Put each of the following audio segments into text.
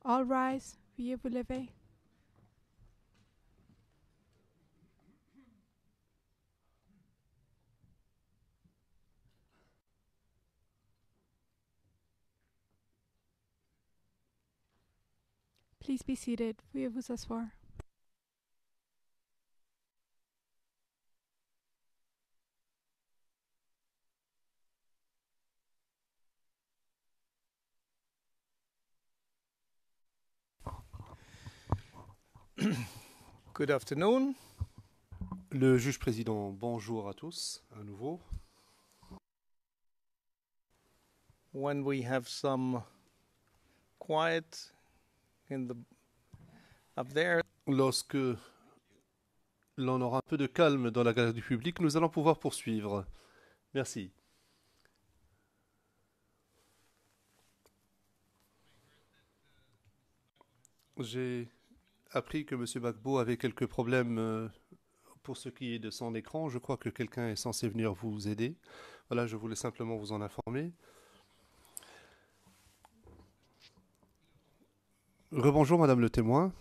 All rise, veuillez vous lever. Please be seated. Veuillez vous asseoir. Good afternoon. Le juge président, bonjour à tous, à nouveau. When we have some quiet up there, Lorsque l'on aura un peu de calme dans la galerie du public, nous allons pouvoir poursuivre. Merci. J'ai appris que M. Gbagbo avait quelques problèmes pour ce qui est de son écran. Je crois que quelqu'un est censé venir vous aider. Voilà, je voulais simplement vous en informer. Rebonjour, Madame le témoin.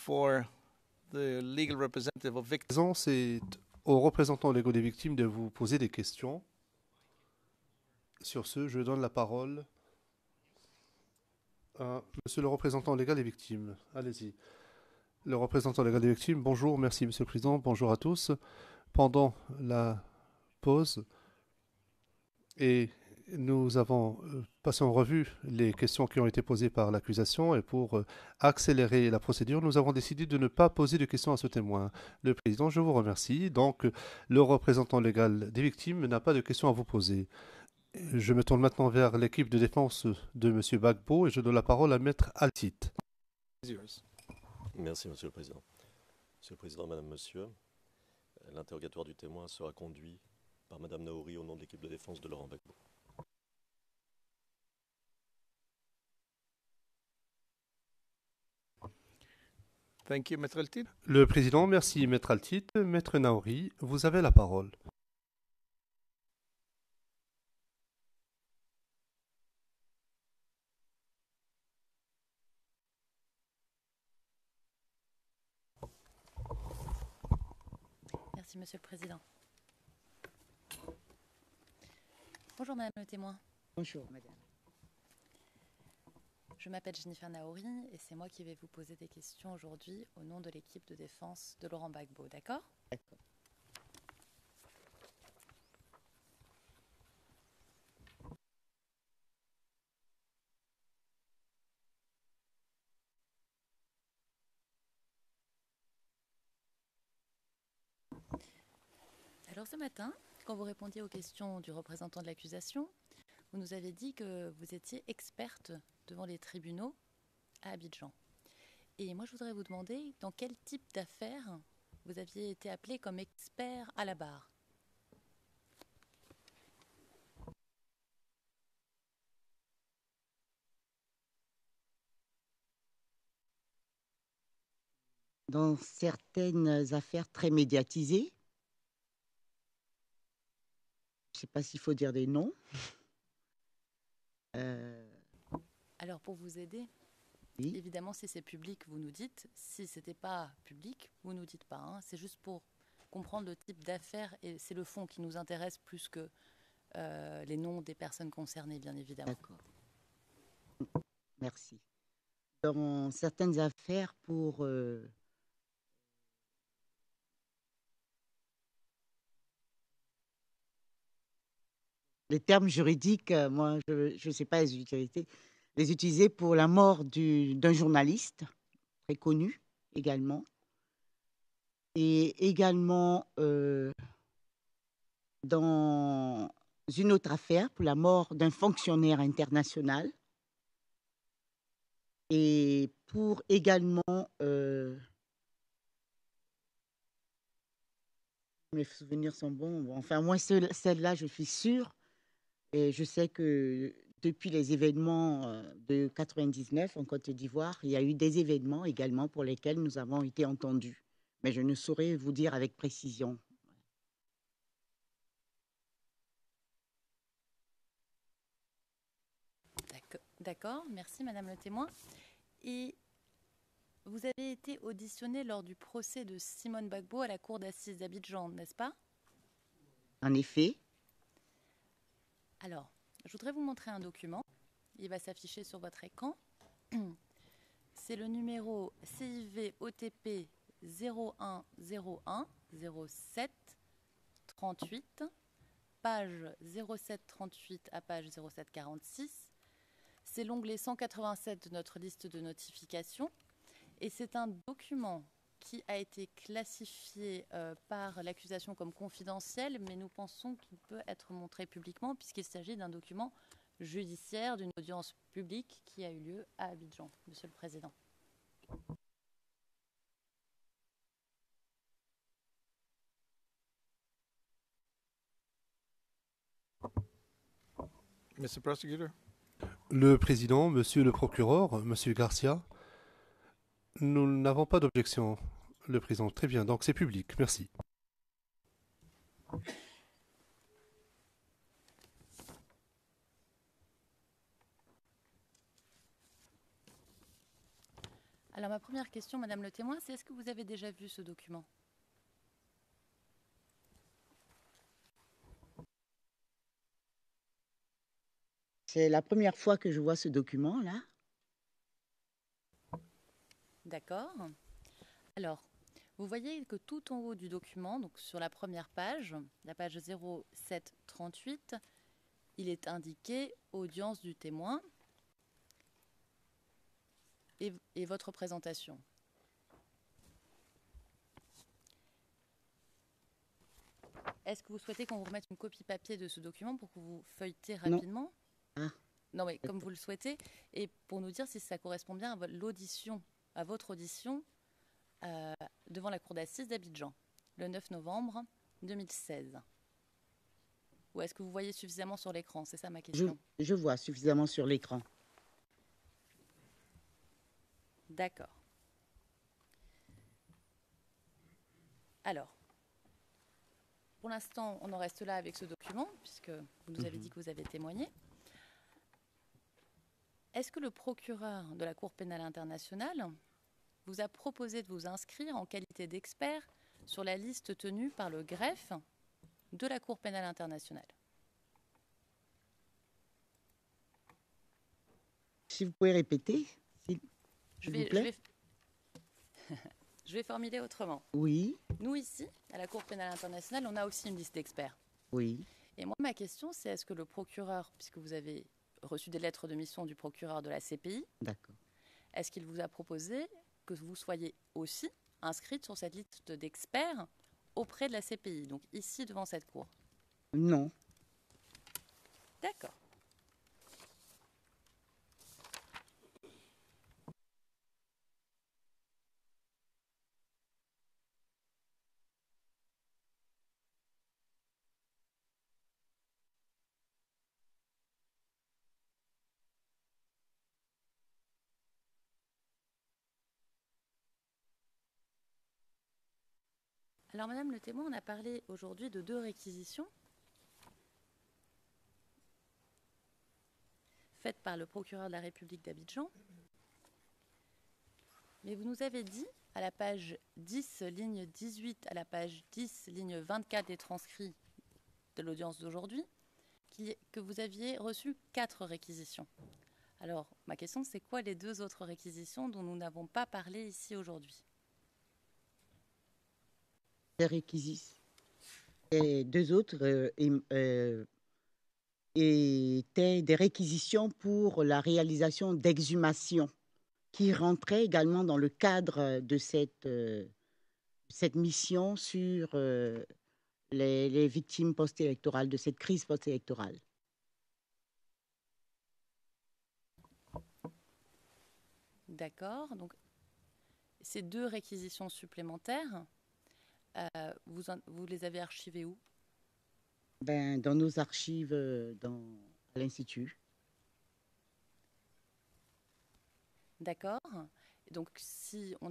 for the legal representative of victims. Présent, c'est aux représentants légaux des victimes de vous poser des questions. Sur ce, je donne la parole à Monsieur le représentant légal des victimes. Allez-y. Le représentant légal des victimes, bonjour, merci Monsieur le Président, bonjour à tous. Pendant la pause, et nous avons passé en revue les questions qui ont été posées par l'accusation et pour accélérer la procédure, nous avons décidé de ne pas poser de questions à ce témoin. Le Président, je vous remercie. Donc, le représentant légal des victimes n'a pas de questions à vous poser. Je me tourne maintenant vers l'équipe de défense de M. Gbagbo et je donne la parole à Maître Altit. Merci, Monsieur le Président. Monsieur le Président, Madame, Monsieur, l'interrogatoire du témoin sera conduit par Madame Naouri au nom de l'équipe de défense de Laurent Gbagbo. Thank you, Mr. Altit. Le Président, merci Maître Altit. Maître Naouri, vous avez la parole. Merci, Monsieur le Président. Bonjour, Madame le témoin. Bonjour, Madame. Je m'appelle Jennifer Naouri et c'est moi qui vais vous poser des questions aujourd'hui au nom de l'équipe de défense de Laurent Gbagbo, d'accord? D'accord. Alors ce matin, quand vous répondiez aux questions du représentant de l'accusation, vous nous avez dit que vous étiez experte devant les tribunaux à Abidjan. Et moi, je voudrais vous demander dans quel type d'affaires vous aviez été appelé comme expert à la barre. Dans certaines affaires très médiatisées, je ne sais pas s'il faut dire des noms. Alors pour vous aider, Oui. évidemment, si c'est public, vous nous dites. Si ce n'était pas public, vous ne nous dites pas. Hein. C'est juste pour comprendre le type d'affaires et c'est le fond qui nous intéresse plus que les noms des personnes concernées, bien évidemment. D'accord. Merci. Dans certaines affaires pour les termes juridiques, moi, je ne sais pas les utiliser pour la mort d'un journaliste très connu également. Et également dans une autre affaire pour la mort d'un fonctionnaire international. Et pour également, mes souvenirs sont bons, enfin moi celle-là je suis sûre, et je sais que depuis les événements de 99 en Côte d'Ivoire, il y a eu des événements également pour lesquels nous avons été entendus, mais je ne saurais vous dire avec précision. D'accord, merci Madame le témoin. Et vous avez été auditionné lors du procès de Simone Gbagbo à la cour d'assises d'Abidjan, n'est-ce pas? En effet, Alors, je voudrais vous montrer un document. Il va s'afficher sur votre écran. C'est le numéro CIV OTP 0101 07 38, page 0738 à page 0746. C'est l'onglet 187 de notre liste de notifications. Et c'est un document qui a été classifié par l'accusation comme confidentiel, mais nous pensons qu'il peut être montré publiquement puisqu'il s'agit d'un document judiciaire d'une audience publique qui a eu lieu à Abidjan, Monsieur le Président. Mr. Prosecutor? Le président, monsieur le procureur, monsieur Garcia, nous n'avons pas d'objection. Le président, très bien, donc c'est public, merci. Alors ma première question, Madame le témoin, c'est est-ce que vous avez déjà vu ce document? c'est la première fois que je vois ce document-là. D'accord. Alors, vous voyez que tout en haut du document, donc sur la première page, la page 0738, il est indiqué audience du témoin et votre présentation. Est-ce que vous souhaitez qu'on vous remette une copie papier de ce document pour que vous feuilletez rapidement? Ah. Non, mais comme vous le souhaitez, et pour nous dire si ça correspond bien à l'audition, à votre audition devant la cour d'assises d'Abidjan, le 9 novembre 2016. Ou est-ce que vous voyez suffisamment sur l'écran? C'est ça ma question. Je vois suffisamment sur l'écran. D'accord. Alors, pour l'instant, on en reste là avec ce document, puisque vous nous avez dit que vous avez témoigné. Est-ce que le procureur de la Cour pénale internationale vous a proposé de vous inscrire en qualité d'expert sur la liste tenue par le greffe de la Cour pénale internationale? Si vous pouvez répéter, s'il vous plaît. Je vais formuler autrement. Oui, Nous, ici, à la Cour pénale internationale, on a aussi une liste d'experts. oui. Et moi, ma question, c'est est-ce que le procureur, puisque vous avez reçu des lettres de mission du procureur de la CPI, D'accord. est-ce qu'il vous a proposé que vous soyez aussi inscrite sur cette liste d'experts auprès de la CPI, donc ici devant cette cour? Non. D'accord. Alors, Madame le témoin, on a parlé aujourd'hui de 2 réquisitions faites par le procureur de la République d'Abidjan. Mais vous nous avez dit, à la page 10, ligne 18, à la page 10, ligne 24 des transcrits de l'audience d'aujourd'hui, que vous aviez reçu 4 réquisitions. Alors, ma question, c'est quoi les 2 autres réquisitions dont nous n'avons pas parlé ici aujourd'hui? Les réquisitions. Et 2 autres étaient des réquisitions pour la réalisation d'exhumations qui rentraient également dans le cadre de cette mission sur les victimes post-électorales, de cette crise post-électorale. D'accord. Donc, ces 2 réquisitions supplémentaires, vous les avez archivées où? Dans nos archives à l'Institut. D'accord. Donc, si on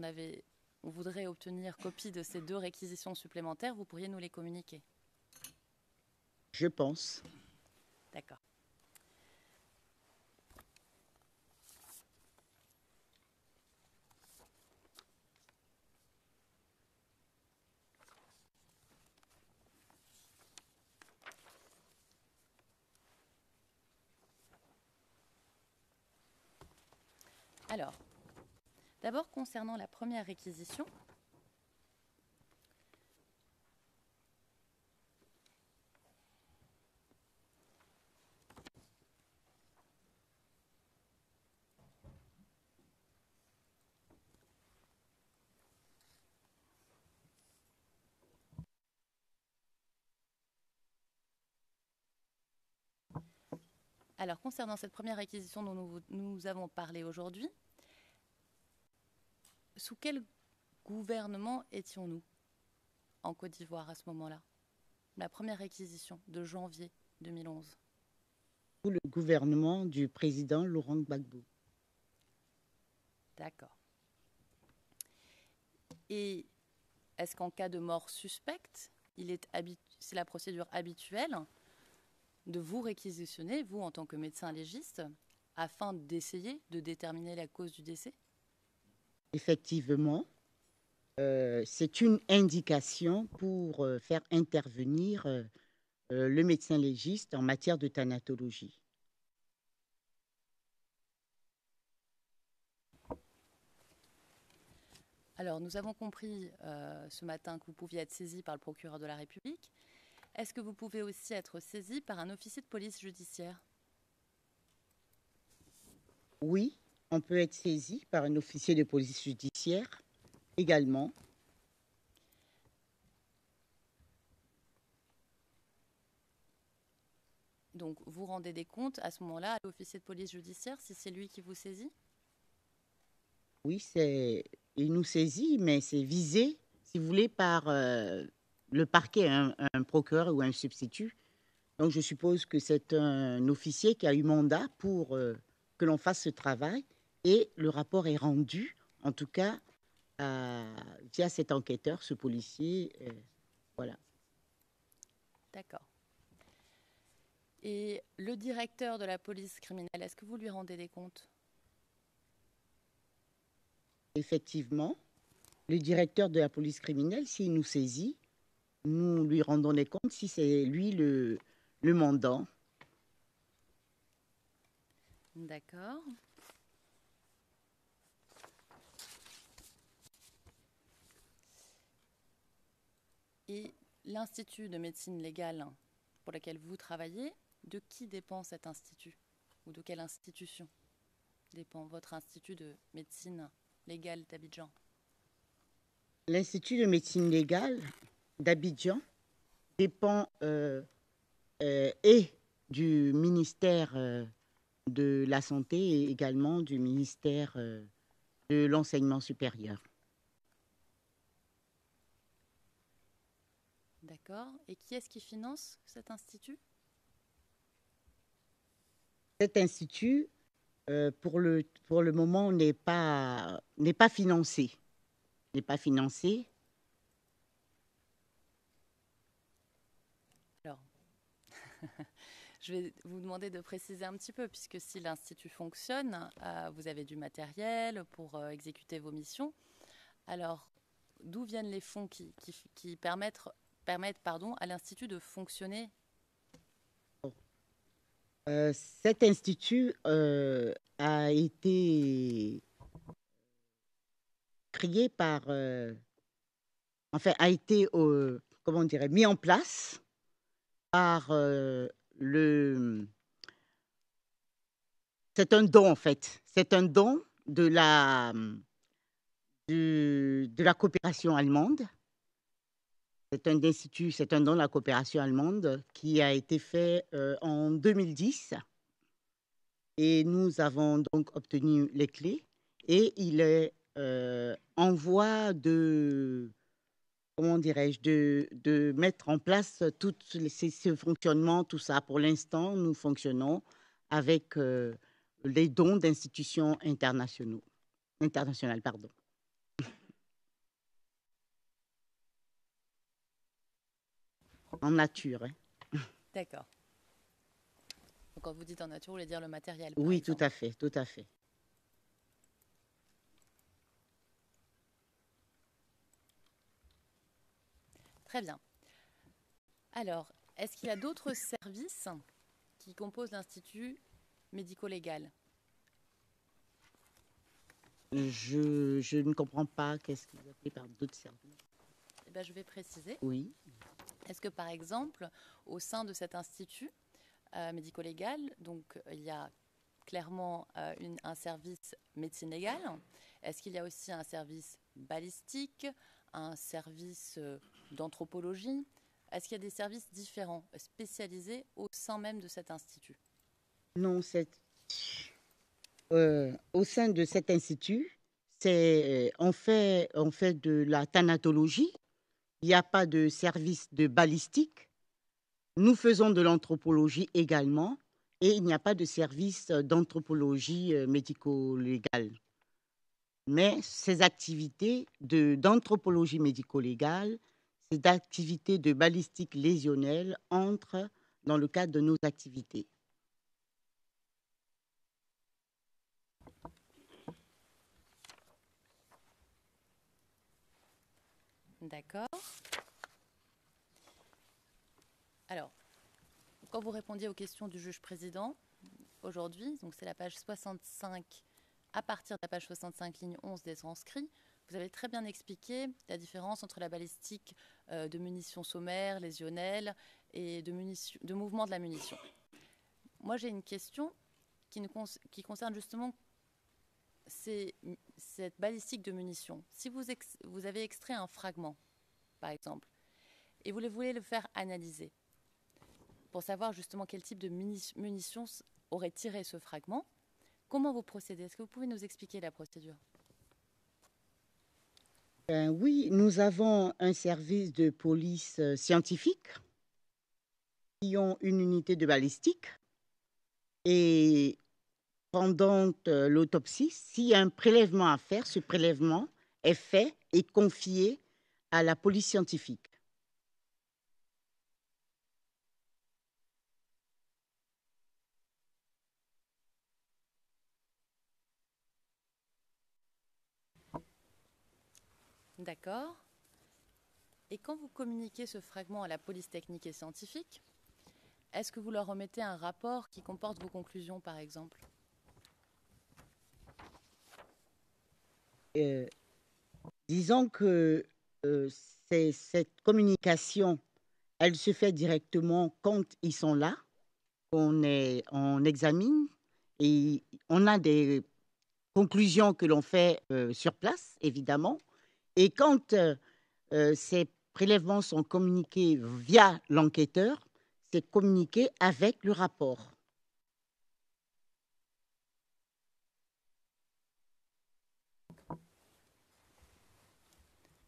voudrait obtenir copie de ces 2 réquisitions supplémentaires, vous pourriez nous les communiquer? Je pense. D'accord. Alors, d'abord concernant la première réquisition, concernant cette première réquisition dont nous avons parlé aujourd'hui, sous quel gouvernement étions-nous en Côte d'Ivoire à ce moment-là? La première réquisition de janvier 2011. Sous le gouvernement du président Laurent Gbagbo. D'accord. Et est-ce qu'en cas de mort suspecte, c'est la procédure habituelle de vous réquisitionner, vous en tant que médecin légiste, afin d'essayer de déterminer la cause du décès? Effectivement, c'est une indication pour faire intervenir le médecin légiste en matière de thanatologie. Alors, nous avons compris ce matin que vous pouviez être saisi par le procureur de la République. Est-ce que vous pouvez aussi être saisi par un officier de police judiciaire? Oui, on peut être saisi par un officier de police judiciaire également. Donc, vous rendez des comptes à ce moment-là à l'officier de police judiciaire si c'est lui qui vous saisit? Oui, il nous saisit, mais c'est visé, si vous voulez, par le parquet, un procureur ou un substitut. Donc, je suppose que c'est un officier qui a eu mandat pour que l'on fasse ce travail et le rapport est rendu, en tout cas, via cet enquêteur, ce policier. Voilà. D'accord. Et le directeur de la police criminelle, est-ce que vous lui rendez des comptes? Effectivement, le directeur de la police criminelle, s'il nous saisit, nous lui rendons des comptes si c'est lui le mandant. D'accord. Et l'Institut de médecine légale pour lequel vous travaillez, de qui dépend cet institut? Ou de quelle institution dépend votre institut de médecine légale d'Abidjan? L'Institut de médecine légale d'Abidjan dépend et du ministère de la Santé et également du ministère de l'Enseignement supérieur. D'accord. Et qui est-ce qui finance cet institut? Cet institut, pour le moment, n'est pas financé. N'est pas financé. Alors, je vais vous demander de préciser un petit peu, puisque si l'Institut fonctionne, vous avez du matériel pour exécuter vos missions. Alors, d'où viennent les fonds qui permettent à l'Institut de fonctionner? Cet institut a été créé par, a été, mis en place par c'est un don en fait, c'est un don de la coopération allemande. C'est un don de la coopération allemande qui a été fait en 2010. Et nous avons donc obtenu les clés. Et il est en voie de mettre en place tout ce fonctionnement, tout ça. Pour l'instant, nous fonctionnons avec les dons d'institutions internationales. En nature. Hein. D'accord. Donc, quand vous dites en nature, vous voulez dire le matériel? Oui, tout à fait, tout à fait. Très bien. Alors, est-ce qu'il y a d'autres services qui composent l'Institut médico-légal? Je ne comprends pas qu'est-ce que vous appelez par d'autres services. Eh ben, je vais préciser. Oui. Est-ce que, par exemple, au sein de cet institut médico-légal, donc il y a clairement un service médecine légale. Est-ce qu'il y a aussi un service balistique, un service d'anthropologie? Est-ce qu'il y a des services différents, spécialisés au sein même de cet institut? Non, au sein de cet institut, on fait de la thanatologie. Il n'y a pas de service de balistique. Nous faisons de l'anthropologie également et il n'y a pas de service d'anthropologie médico-légale. Mais ces activités d'anthropologie médico-légale, ces activités de balistique lésionnelle entrent dans le cadre de nos activités. D'accord. Alors, quand vous répondiez aux questions du juge-président, aujourd'hui, donc c'est la page 65, à partir de la page 65, ligne 11 des transcrits, vous avez très bien expliqué la différence entre la balistique de munitions sommaires, lésionnelles et de mouvement de la munition. Moi, j'ai une question qui concerne justement cette balistique de munitions. Si vous avez extrait un fragment, par exemple, et vous voulez le faire analyser, pour savoir justement quel type de munitions aurait tiré ce fragment, comment vous procédez? Est-ce que vous pouvez nous expliquer la procédure? Oui, nous avons un service de police scientifique qui ont une unité de balistique et pendant l'autopsie, s'il y a un prélèvement à faire, ce prélèvement est fait et confié à la police scientifique. D'accord. Et quand vous communiquez ce fragment à la police technique et scientifique, est-ce que vous leur remettez un rapport qui comporte vos conclusions, par exemple? Disons que cette communication, elle se fait directement quand ils sont là, on examine et on a des conclusions que l'on fait sur place, évidemment. Et quand ces prélèvements sont communiqués via l'enquêteur, c'est communiqué avec le rapport.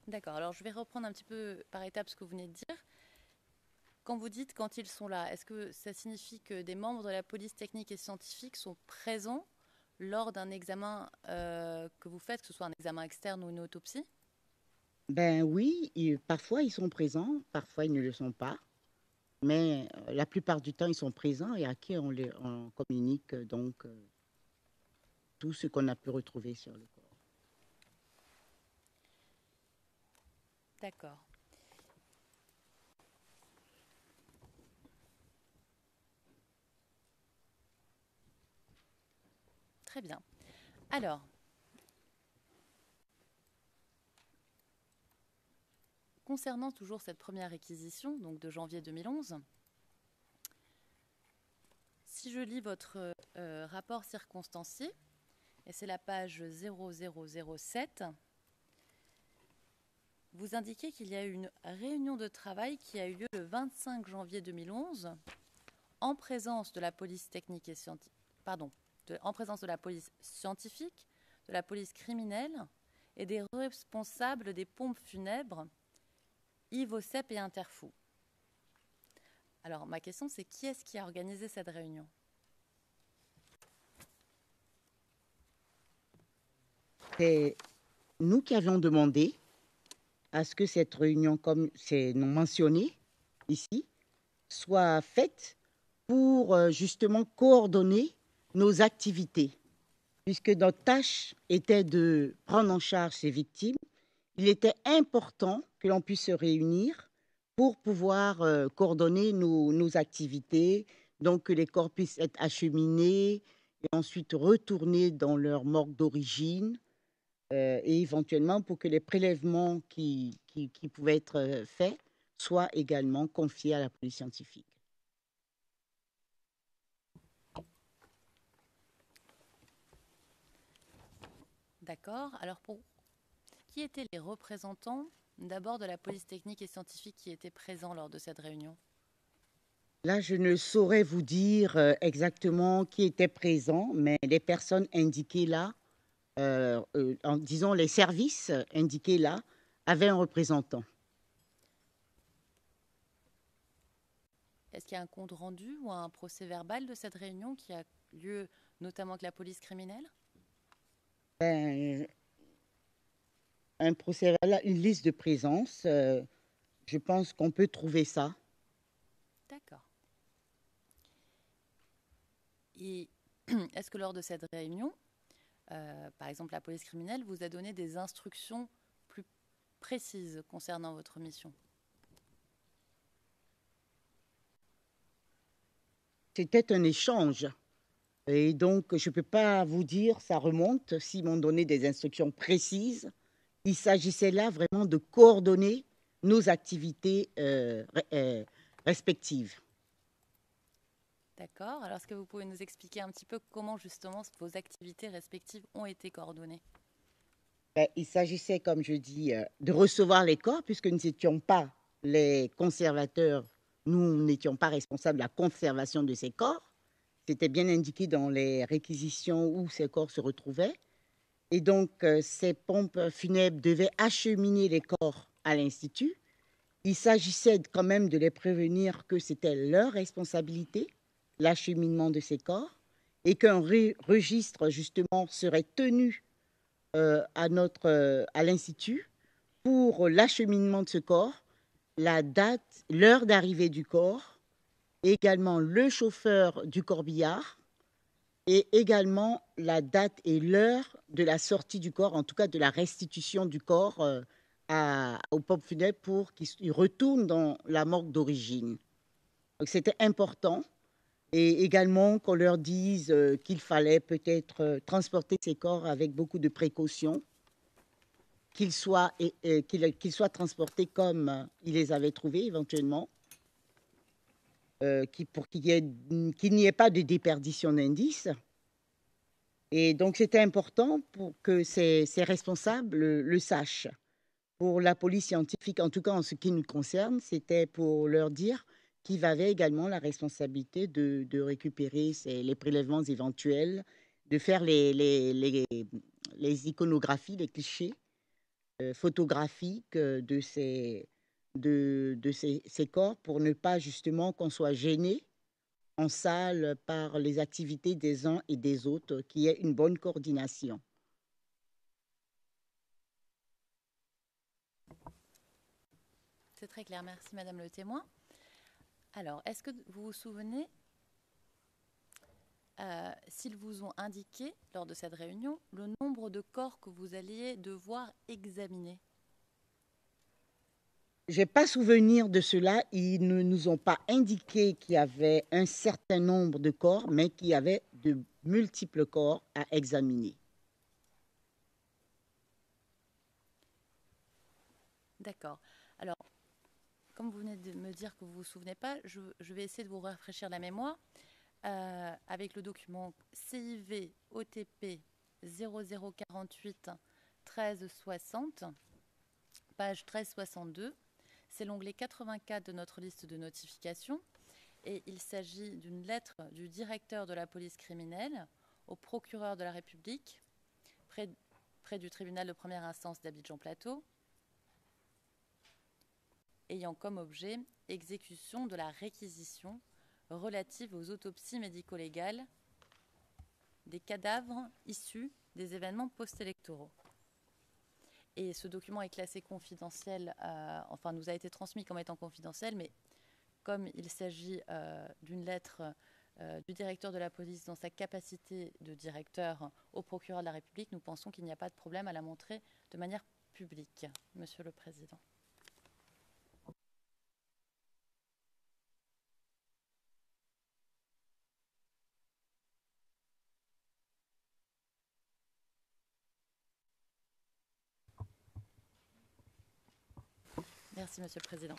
D'accord. Alors, je vais reprendre un petit peu par étapes ce que vous venez de dire. Quand vous dites quand ils sont là, est-ce que ça signifie que des membres de la police technique et scientifique sont présents lors d'un examen que vous faites, que ce soit un examen externe ou une autopsie? Ben oui, parfois ils sont présents, parfois ils ne le sont pas. Mais la plupart du temps, ils sont présents et à qui on communique donc tout ce qu'on a pu retrouver sur le corps. D'accord. Très bien. Alors, concernant toujours cette première réquisition, donc de janvier 2011, si je lis votre rapport circonstancié, et c'est la page 0007, vous indiquez qu'il y a eu une réunion de travail qui a eu lieu le 25 janvier 2011 en présence de la police technique et scientifique, en présence de la police scientifique, de la police criminelle et des responsables des pompes funèbres Yves Ossep et Interfou. Alors, ma question, c'est qui est-ce qui a organisé cette réunion? C'est nous qui avions demandé à ce que cette réunion, comme c'est mentionné ici, soit faite pour justement coordonner nos activités. Puisque notre tâche était de prendre en charge ces victimes, il était important que l'on puisse se réunir pour pouvoir coordonner nos activités, donc que les corps puissent être acheminés et ensuite retournés dans leur morgue d'origine, et éventuellement pour que les prélèvements qui pouvaient être faits soient également confiés à la police scientifique. D'accord. Alors, qui étaient les représentants d'abord de la police technique et scientifique qui étaient présents lors de cette réunion? Là, je ne saurais vous dire exactement qui était présent, mais les personnes indiquées là, disons les services indiqués là, avaient un représentant. Est-ce qu'il y a un compte rendu ou un procès-verbal de cette réunion qui a lieu notamment avec la police criminelle? Ben, un procès, une liste de présence, je pense qu'on peut trouver ça. D'accord. Et est-ce que lors de cette réunion, par exemple la police criminelle vous a donné des instructions plus précises concernant votre mission? C'était un échange. Et donc, je ne peux pas vous dire, ça remonte, s'ils m'ont donné des instructions précises. Il s'agissait là vraiment de coordonner nos activités respectives. D'accord. Alors, est-ce que vous pouvez nous expliquer un petit peu comment justement vos activités respectives ont été coordonnées? Ben, il s'agissait, comme je dis, de recevoir les corps, puisque nous n'étions pas les conservateurs, nous n'étions pas responsables de la conservation de ces corps. C'était bien indiqué dans les réquisitions où ces corps se retrouvaient. Et donc, ces pompes funèbres devaient acheminer les corps à l'Institut. Il s'agissait quand même de les prévenir que c'était leur responsabilité, l'acheminement de ces corps, et qu'un registre, justement, serait tenu à l'Institut pour l'acheminement de ce corps, la date, l'heure d'arrivée du corps, également le chauffeur du corbillard, et également la date et l'heure de la sortie du corps, en tout cas de la restitution du corps aux pompes funèbres pour qu'il retourne dans la morgue d'origine. Donc c'était important. Et également qu'on leur dise qu'il fallait peut-être transporter ces corps avec beaucoup de précautions, qu'ils soient transportés comme ils les avaient trouvés éventuellement, pour qu'il n'y ait pas de déperdition d'indices. Et donc, c'était important pour que ces responsables le sachent. Pour la police scientifique, en tout cas en ce qui nous concerne, c'était pour leur dire qu'ils avaient également la responsabilité de récupérer les prélèvements éventuels, de faire les iconographies, les clichés photographiques de ces corps pour ne pas justement qu'on soit gêné en salle par les activités des uns et des autres, qu'il y ait une bonne coordination. C'est très clair, merci Madame le témoin. Alors, est-ce que vous vous souvenez s'ils vous ont indiqué lors de cette réunion le nombre de corps que vous alliez devoir examiner? Je n'ai pas souvenir de cela. Ils ne nous ont pas indiqué qu'il y avait un certain nombre de corps, mais qu'il y avait de multiples corps à examiner. D'accord. Alors, comme vous venez de me dire que vous ne vous souvenez pas, je vais essayer de vous rafraîchir la mémoire. Avec le document CIV OTP 0048 1360, page 1362. C'est l'onglet 84 de notre liste de notifications et il s'agit d'une lettre du directeur de la police criminelle au procureur de la République près du tribunal de première instance d'Abidjan-Plateau, ayant comme objet exécution de la réquisition relative aux autopsies médico-légales des cadavres issus des événements post-électoraux. Et ce document est classé confidentiel, enfin nous a été transmis comme étant confidentiel, mais comme il s'agit d'une lettre du directeur de la police dans sa capacité de directeur au procureur de la République, nous pensons qu'il n'y a pas de problème à la montrer de manière publique, Monsieur le Président. Merci, Monsieur le Président.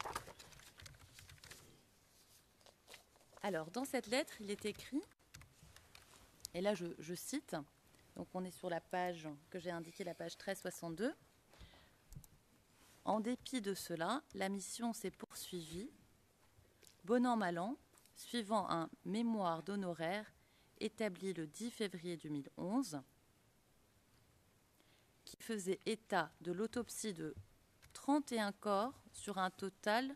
Alors, dans cette lettre, il est écrit, et là je cite, donc on est sur la page que j'ai indiquée, la page 1362. En dépit de cela, la mission s'est poursuivie, bon an, mal an, suivant un mémoire d'honoraires établi le 10 février 2011, qui faisait état de l'autopsie de 31 corps sur un total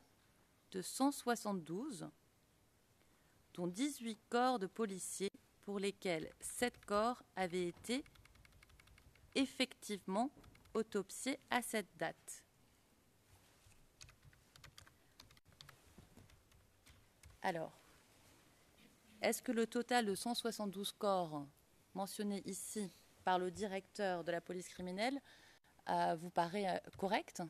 de 172, dont 18 corps de policiers pour lesquels 7 corps avaient été effectivement autopsiés à cette date. Alors, est-ce que le total de 172 corps mentionnés ici par le directeur de la police criminelle vous paraît correct?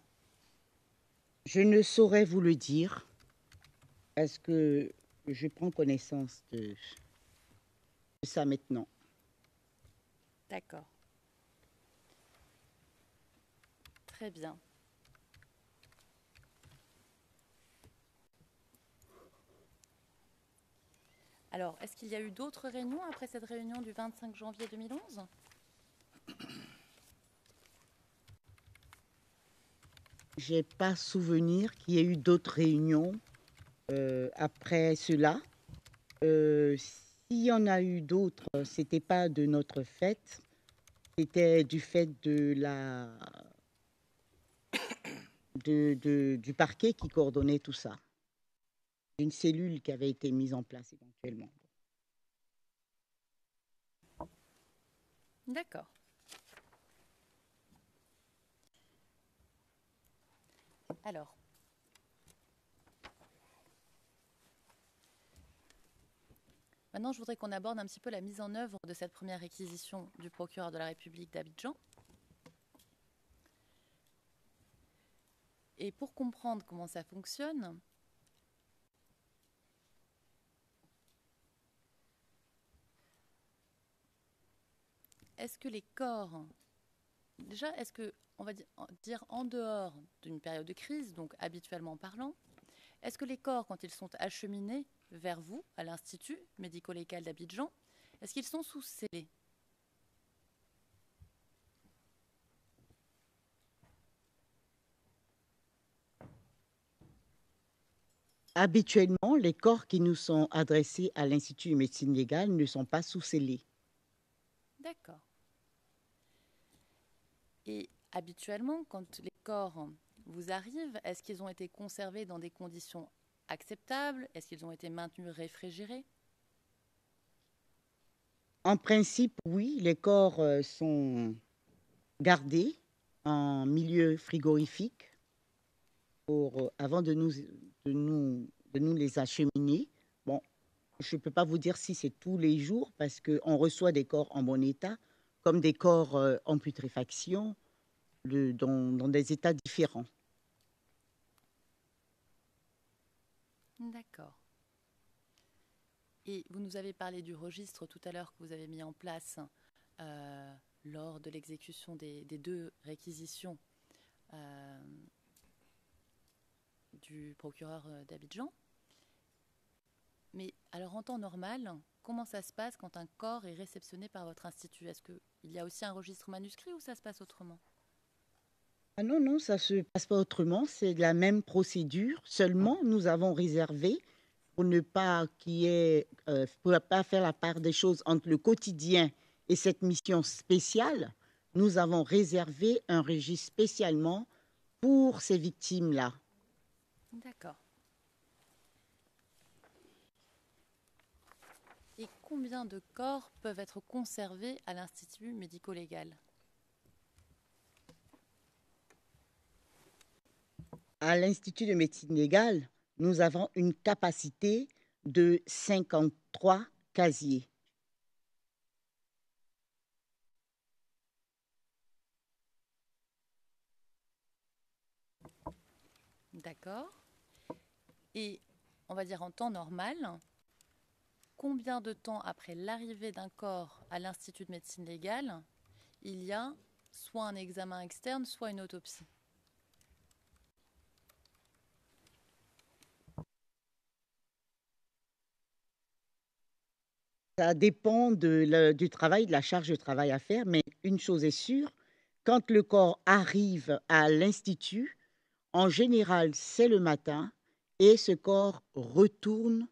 Je ne saurais vous le dire. Est-ce que je prends connaissance de ça maintenant? D'accord. Très bien. Alors, est-ce qu'il y a eu d'autres réunions après cette réunion du 25 janvier 2011? Je n'ai pas souvenir qu'il y ait eu d'autres réunions après cela. S'il y en a eu d'autres, ce n'était pas de notre fait, c'était du fait de du parquet qui coordonnait tout ça, d'une cellule qui avait été mise en place éventuellement. D'accord. Alors, maintenant, je voudrais qu'on aborde un petit peu la mise en œuvre de cette première réquisition du procureur de la République d'Abidjan. Et pour comprendre comment ça fonctionne, est-ce que les corps, déjà, est-ce que, on va dire en dehors d'une période de crise, donc habituellement parlant, est-ce que les corps, quand ils sont acheminés vers vous, à l'Institut médico-légal d'Abidjan, est-ce qu'ils sont sous scellés? Habituellement, les corps qui nous sont adressés à l'Institut de médecine légale ne sont pas sous scellés. D'accord. Et habituellement, quand les corps vous arrivent, est-ce qu'ils ont été conservés dans des conditions acceptables? Est-ce qu'ils ont été maintenus réfrigérés? En principe, oui, les corps sont gardés en milieu frigorifique avant de nous les acheminer. Bon, je ne peux pas vous dire si c'est tous les jours parce qu'on reçoit des corps en bon état, comme des corps en putréfaction, dans des états différents. D'accord. Et vous nous avez parlé du registre tout à l'heure que vous avez mis en place lors de l'exécution des 2 réquisitions du procureur d'Abidjan. Mais alors en temps normal, comment ça se passe quand un corps est réceptionné par votre institut? Est-ce qu'il y a aussi un registre manuscrit ou ça se passe autrement? Ah non, non, ça ne se passe pas autrement, c'est la même procédure. Seulement, nous avons réservé pour ne pas pour pas faire la part des choses entre le quotidien et cette mission spéciale, nous avons réservé un registre spécialement pour ces victimes-là. D'accord. Et combien de corps peuvent être conservés à l'Institut médico-légal? À l'Institut de médecine légale, nous avons une capacité de 53 casiers. D'accord. Et on va dire en temps normal, combien de temps après l'arrivée d'un corps à l'Institut de médecine légale, il y a soit un examen externe, soit une autopsie? Ça dépend du travail, de la charge de travail à faire, mais une chose est sûre, quand le corps arrive à l'institut, en général, c'est le matin et ce corps retourne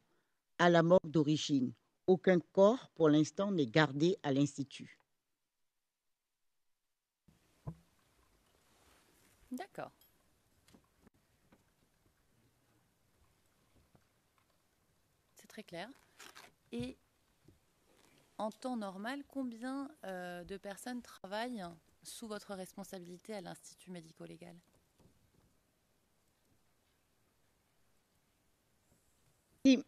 à la mort d'origine. Aucun corps, pour l'instant, n'est gardé à l'institut. D'accord. C'est très clair. Et en temps normal, combien de personnes travaillent sous votre responsabilité à l'Institut médico-légal? Et,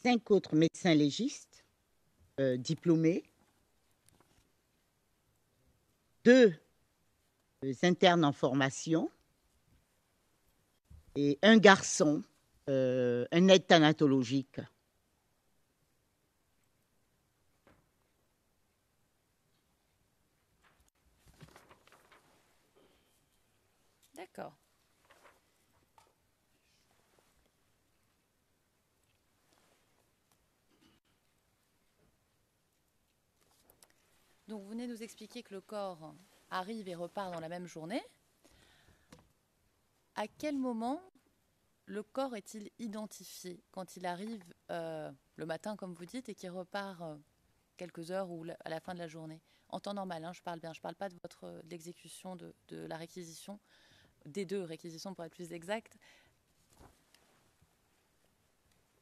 5 autres médecins légistes diplômés, 2 internes en formation et un garçon, un aide thanatologique. D'accord. Donc, vous venez nous expliquer que le corps arrive et repart dans la même journée. À quel moment le corps est-il identifié quand il arrive le matin, comme vous dites, et qu'il repart quelques heures ou à la fin de la journée? En temps normal, hein, je parle bien. Je ne parle pas de l'exécution de la réquisition, des 2 réquisitions pour être plus exact.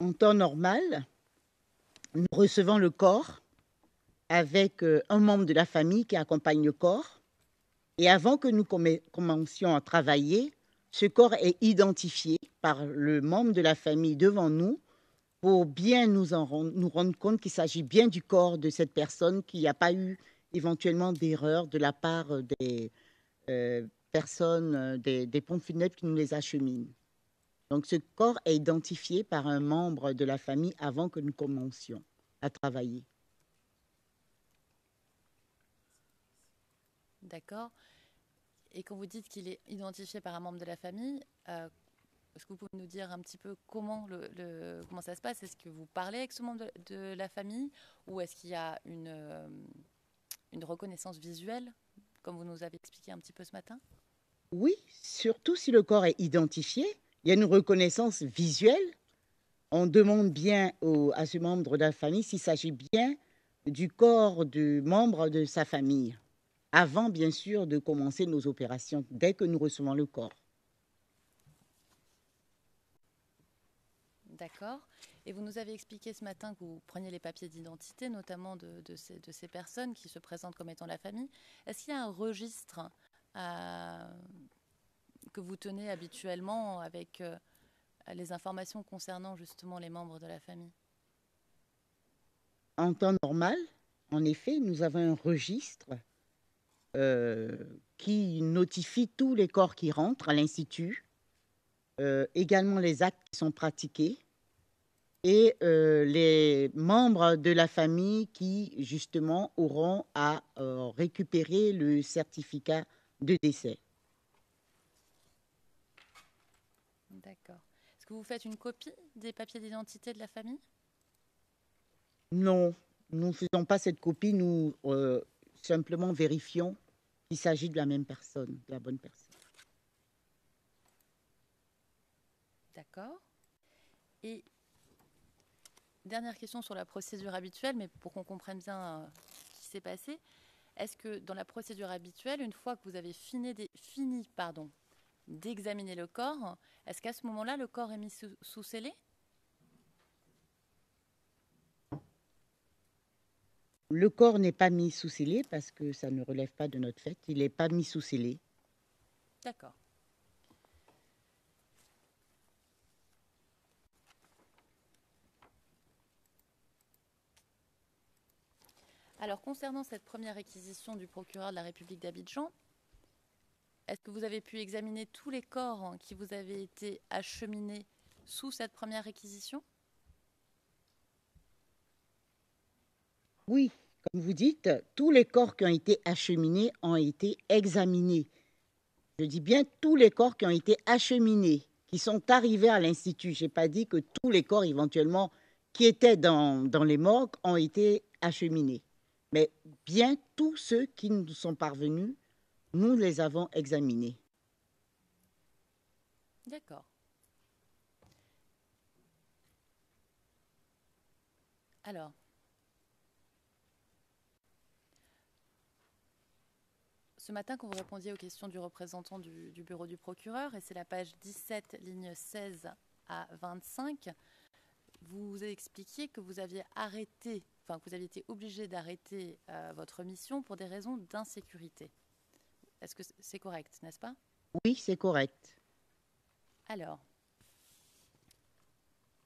En temps normal, nous recevons le corps avec un membre de la famille qui accompagne le corps. Et avant que nous commencions à travailler, ce corps est identifié par le membre de la famille devant nous pour bien nous rendre compte qu'il s'agit bien du corps de cette personne, qu'il n'y a pas eu éventuellement d'erreur de la part des personnes, des pompes funèbres qui nous les acheminent. Donc ce corps est identifié par un membre de la famille avant que nous commencions à travailler. D'accord. Et quand vous dites qu'il est identifié par un membre de la famille, est-ce que vous pouvez nous dire un petit peu comment, comment ça se passe? Est-ce que vous parlez avec ce membre de la famille ou est-ce qu'il y a une reconnaissance visuelle, comme vous nous avez expliqué un petit peu ce matin? Oui, surtout si le corps est identifié, il y a une reconnaissance visuelle. On demande bien à ce membre de la famille s'il s'agit bien du corps du membre de sa famille, avant bien sûr de commencer nos opérations, dès que nous recevons le corps. D'accord. Et vous nous avez expliqué ce matin que vous preniez les papiers d'identité, notamment de ces personnes qui se présentent comme étant la famille. Est-ce qu'il y a un registre que vous tenez habituellement avec les informations concernant justement les membres de la famille? En temps normal, en effet, nous avons un registre qui notifie tous les corps qui rentrent à l'Institut, également les actes qui sont pratiqués et les membres de la famille qui, justement, auront à récupérer le certificat de décès. D'accord. Est-ce que vous faites une copie des papiers d'identité de la famille? Non, nous ne faisons pas cette copie, nous simplement vérifions qu'il s'agit de la même personne, de la bonne personne. D'accord. Et dernière question sur la procédure habituelle, mais pour qu'on comprenne bien ce qui s'est passé. Est-ce que dans la procédure habituelle, une fois que vous avez fini d'examiner le corps, est-ce qu'à ce moment-là, le corps est mis sous scellé? Le corps n'est pas mis sous scellé parce que ça ne relève pas de notre fait. Il n'est pas mis sous scellé. D'accord. Alors, concernant cette première réquisition du procureur de la République d'Abidjan, est-ce que vous avez pu examiner tous les corps qui vous avaient été acheminés sous cette première réquisition? Oui, comme vous dites, tous les corps qui ont été acheminés ont été examinés. Je dis bien tous les corps qui ont été acheminés, qui sont arrivés à l'Institut. Je n'ai pas dit que tous les corps éventuellement qui étaient dans les morgues ont été acheminés. Mais bien tous ceux qui nous sont parvenus, nous les avons examinés. D'accord. Alors, ce matin, quand vous répondiez aux questions du représentant du bureau du procureur, et c'est la page 17, ligne 16 à 25, vous expliquiez que vous aviez arrêté, enfin que vous aviez été obligé d'arrêter votre mission pour des raisons d'insécurité. Est-ce que c'est correct, n'est-ce pas? Oui, c'est correct. Alors,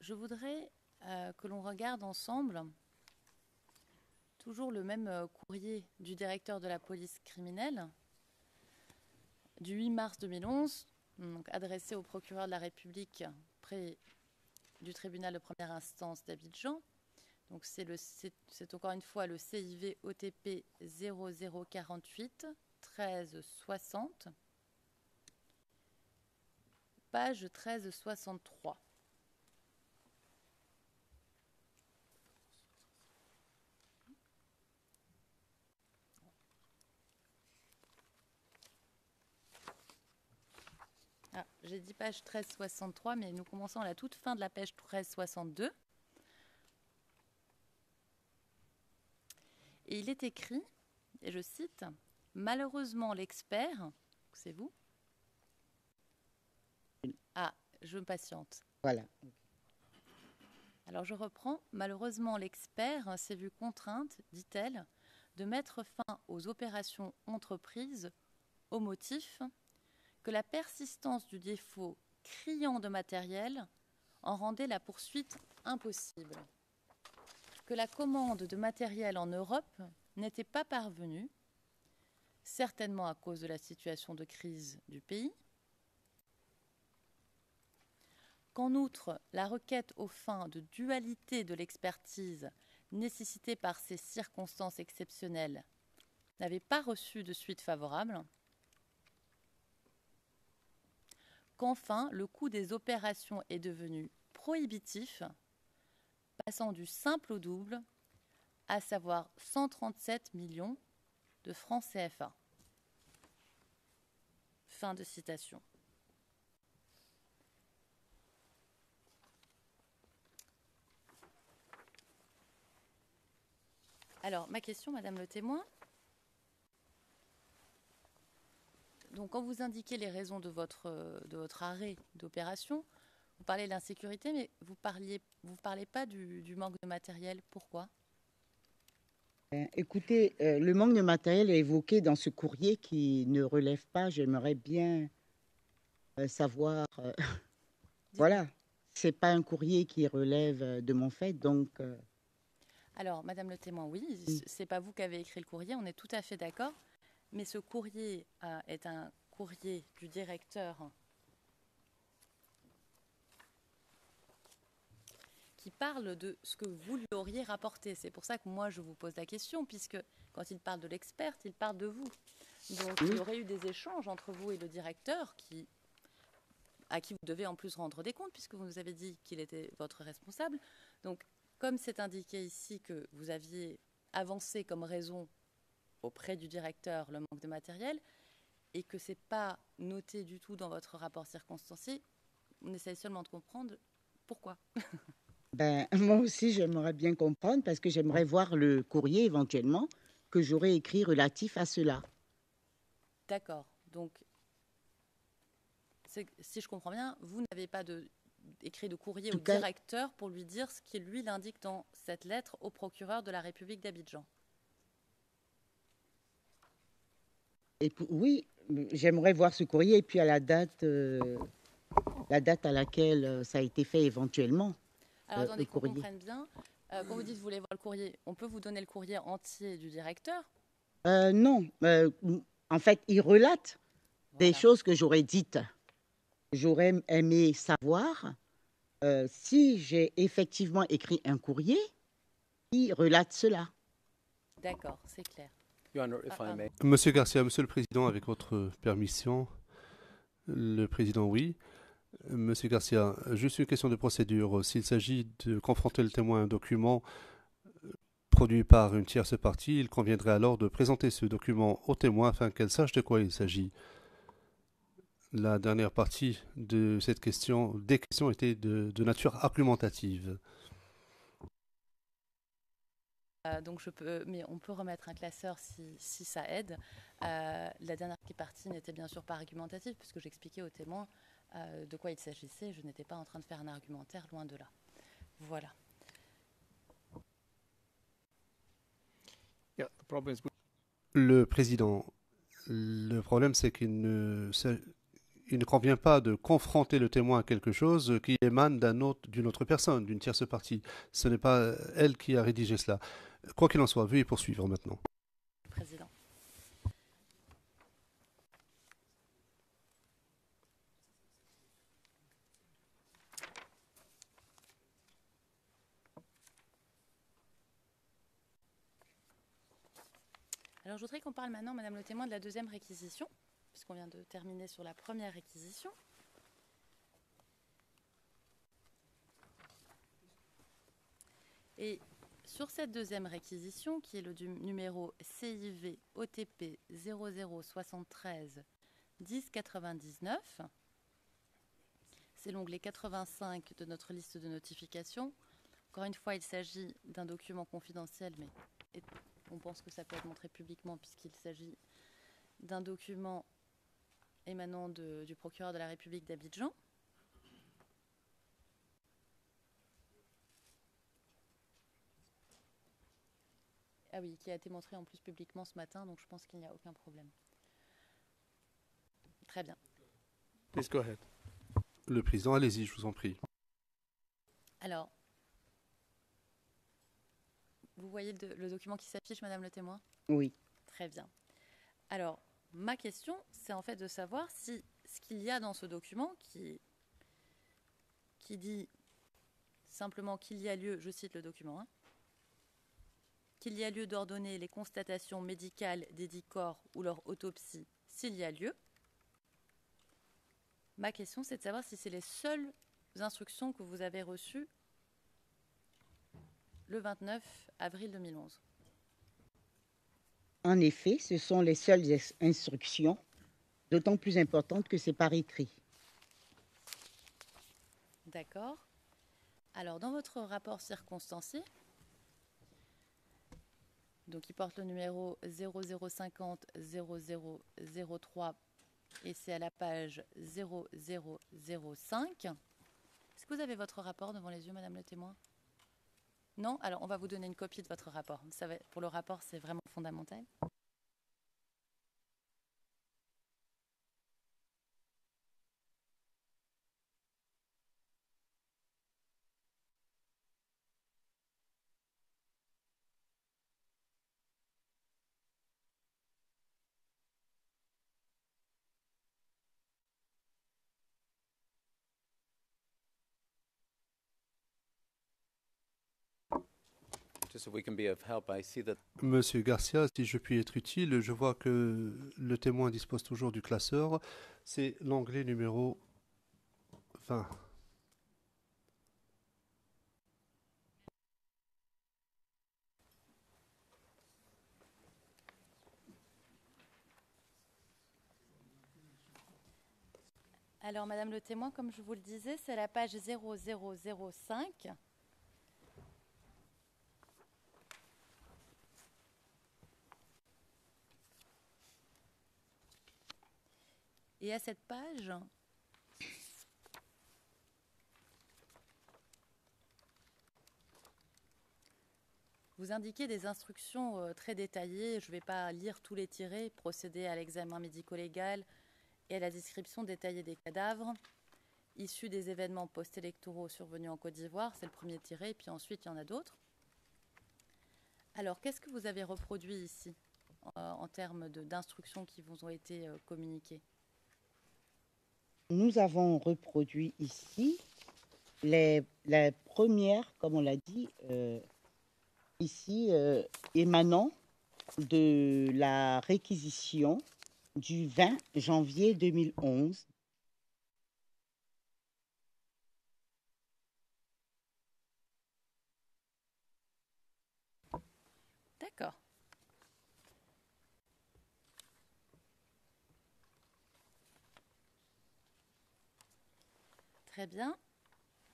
je voudrais que l'on regarde ensemble toujours le même courrier du directeur de la police criminelle du 8 mars 2011, donc adressé au procureur de la République près du tribunal de première instance d'Abidjan. Donc c'est encore une fois le CIV OTP 0048 1360, page 1363. Ah, j'ai dit page 1363, mais nous commençons à la toute fin de la page 1362. Et il est écrit, et je cite, « Malheureusement, l'expert, c'est vous ?» Ah, je me patiente. Voilà. Alors je reprends. « Malheureusement, l'expert s'est vu contrainte, dit-elle, de mettre fin aux opérations entreprises au motif que la persistance du défaut criant de matériel en rendait la poursuite impossible, que la commande de matériel en Europe n'était pas parvenue, certainement à cause de la situation de crise du pays, qu'en outre, la requête aux fins de dualité de l'expertise nécessitée par ces circonstances exceptionnelles n'avait pas reçu de suite favorable, qu'enfin, le coût des opérations est devenu prohibitif, passant du simple au double, à savoir 137 millions de francs CFA. Fin de citation. Alors, ma question, Madame le témoin. Donc, quand vous indiquez les raisons de votre arrêt d'opération, vous parlez de l'insécurité, mais vous parlez pas du manque de matériel. Pourquoi? Écoutez, le manque de matériel est évoqué dans ce courrier qui ne relève pas. J'aimerais bien savoir. Voilà, c'est pas un courrier qui relève de mon fait, donc. Alors, Madame le témoin, oui, c'est pas vous qui avez écrit le courrier, on est tout à fait d'accord. Mais ce courrier est un courrier du directeur qui parle de ce que vous lui auriez rapporté. C'est pour ça que moi, je vous pose la question, puisque quand il parle de l'experte, il parle de vous. Donc, il y aurait eu des échanges entre vous et le directeur à qui vous devez en plus rendre des comptes, puisque vous nous avez dit qu'il était votre responsable. Donc, comme c'est indiqué ici que vous aviez avancé comme raison auprès du directeur le manque de matériel et que ce n'est pas noté du tout dans votre rapport circonstancié, on essaye seulement de comprendre pourquoi. Moi aussi, j'aimerais bien comprendre parce que j'aimerais voir le courrier éventuellement que j'aurais écrit relatif à cela. D'accord. Donc, si je comprends bien, vous n'avez pas écrit de courrier au directeur pour lui dire ce qu'il lui l'indique dans cette lettre au procureur de la République d'Abidjan. Oui, j'aimerais voir ce courrier et puis à la date à laquelle ça a été fait éventuellement. Alors attendez qu'on comprenne bien. Quand vous dites que vous voulez voir le courrier, on peut vous donner le courrier entier du directeur? Non. En fait, il relate des choses que j'aurais dites. J'aurais aimé savoir si j'ai effectivement écrit un courrier qui relate cela. D'accord, c'est clair. Your Honor, if I may. Monsieur Garcia, Monsieur le Président, avec votre permission, le Président, oui. Monsieur Garcia, juste une question de procédure. S'il s'agit de confronter le témoin à un document produit par une tierce partie, il conviendrait alors de présenter ce document au témoin afin qu'elle sache de quoi il s'agit. La dernière partie de cette question, des questions étaient de nature argumentative. Donc mais on peut remettre un classeur si ça aide. La dernière partie n'était bien sûr pas argumentative puisque j'expliquais au témoin de quoi il s'agissait. Je n'étais pas en train de faire un argumentaire, loin de là. Voilà. Yeah, the problem is Le président, le problème c'est qu'il ne convient pas de confronter le témoin à quelque chose qui émane d'une autre personne, d'une tierce partie. Ce n'est pas elle qui a rédigé cela. Quoi qu'il en soit, veuillez poursuivre maintenant. Président. Alors, je voudrais qu'on parle maintenant, Madame le témoin, de la deuxième réquisition, puisqu'on vient de terminer sur la première réquisition. Et sur cette deuxième réquisition, qui est le numéro CIV OTP 0073 1099, c'est l'onglet 85 de notre liste de notifications. Encore une fois, il s'agit d'un document confidentiel, mais on pense que ça peut être montré publiquement puisqu'il s'agit d'un document émanant du procureur de la République d'Abidjan. Ah oui, qui a été montré en plus publiquement ce matin, donc je pense qu'il n'y a aucun problème. Très bien. please go ahead. Le président, allez-y, je vous en prie. Alors, vous voyez le document qui s'affiche, Madame le témoin? Oui. Très bien. Alors, ma question, c'est en fait de savoir si ce qu'il y a dans ce document qui dit simplement qu'il y a lieu, je cite le document, hein, qu'il y a lieu d'ordonner les constatations médicales des dits corps ou leur autopsie s'il y a lieu. Ma question, c'est de savoir si c'est les seules instructions que vous avez reçues le 29 avril 2011. En effet, ce sont les seules instructions, d'autant plus importantes que c'est par écrit. D'accord. Alors, dans votre rapport circonstancié, donc il porte le numéro 0050 0003 et c'est à la page 0005. Est-ce que vous avez votre rapport devant les yeux, Madame le témoin? Non? Alors, on va vous donner une copie de votre rapport. Vous savez, pour le rapport, c'est vraiment fondamental. Just if we can be of help, I see that Monsieur Garcia, si je puis être utile, je vois que le témoin dispose toujours du classeur. C'est l'onglet numéro 20. Alors, Madame le témoin, comme je vous le disais, c'est la page 0005. Et à cette page, vous indiquez des instructions très détaillées. Je ne vais pas lire tous les tirés. Procéder à l'examen médico-légal et à la description détaillée des cadavres issus des événements post-électoraux survenus en Côte d'Ivoire. C'est le premier tiré, et puis ensuite, il y en a d'autres. Alors, qu'est-ce que vous avez reproduit ici en termes d'instructions qui vous ont été communiquées? Nous avons reproduit ici la première, comme on l'a dit, ici, émanant de la réquisition du 20 janvier 2011. D'accord. Très bien.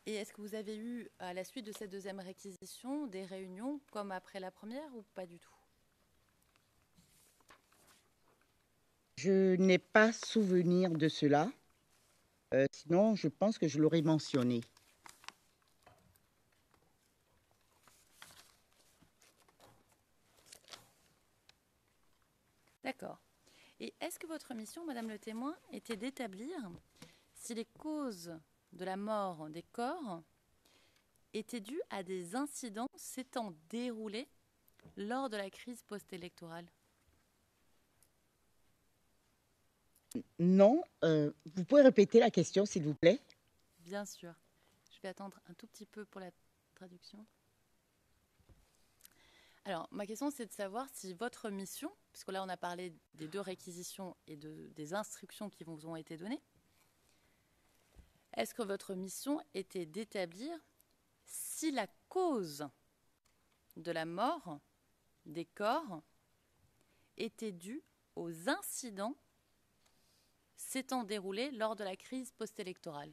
Et est-ce que vous avez eu, à la suite de cette deuxième réquisition, des réunions comme après la première ou pas du tout? Je n'ai pas souvenir de cela. Sinon, je pense que je l'aurais mentionné. D'accord. Et est-ce que votre mission, Madame le témoin, était d'établir si les causes de la mort des corps étaient dues à des incidents s'étant déroulés lors de la crise post-électorale? Non. Vous pouvez répéter la question, s'il vous plaît? Bien sûr. Je vais attendre un tout petit peu pour la traduction. Alors, ma question, c'est de savoir si votre mission, puisque là, on a parlé des deux réquisitions et des instructions qui vous ont été données, est-ce que votre mission était d'établir si la cause de la mort des corps était due aux incidents s'étant déroulés lors de la crise post-électorale?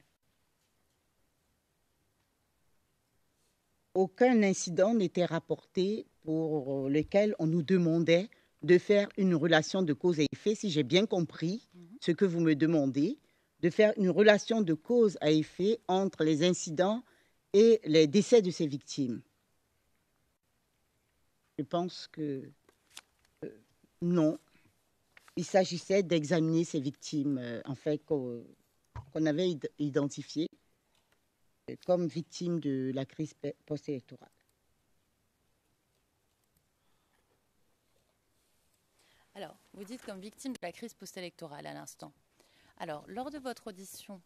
Aucun incident n'était rapporté pour lequel on nous demandait de faire une relation de cause à effet, si j'ai bien compris ce que vous me demandez, de faire une relation de cause à effet entre les incidents et les décès de ces victimes. Je pense que non. Il s'agissait d'examiner ces victimes, en fait, qu'on avait identifiées comme victimes de la crise post-électorale. Alors, vous dites comme victime de la crise post-électorale à l'instant. Alors, lors de votre audition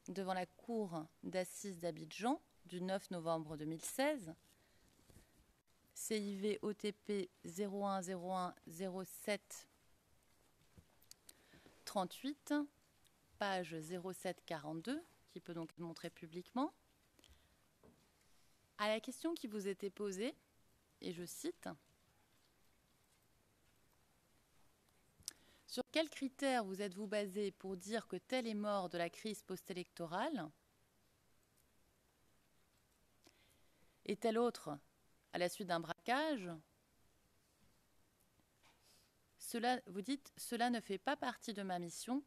devant la cour d'assises d'Abidjan du 9 novembre 2016, CIV OTP 0101 07 38, page 0742, qui peut donc être montrée publiquement, à la question qui vous était posée, et je cite, « Sur quels critères vous êtes-vous basé pour dire que tel est mort de la crise post-électorale et tel autre à la suite d'un braquage ?» Vous dites « Cela ne fait pas partie de ma mission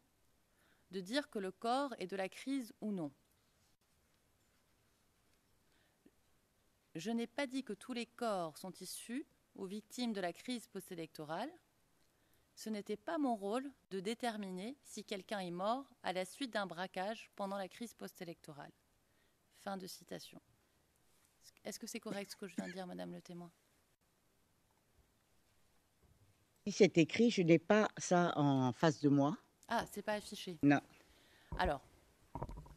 de dire que le corps est de la crise ou non. Je n'ai pas dit que tous les corps sont issus ou victimes de la crise post-électorale. Ce n'était pas mon rôle de déterminer si quelqu'un est mort à la suite d'un braquage pendant la crise post-électorale. » Fin de citation. Est-ce que c'est correct ce que je viens de dire, Madame le témoin? Si c'est écrit, je n'ai pas ça en face de moi. Ah, c'est pas affiché. Non. Alors,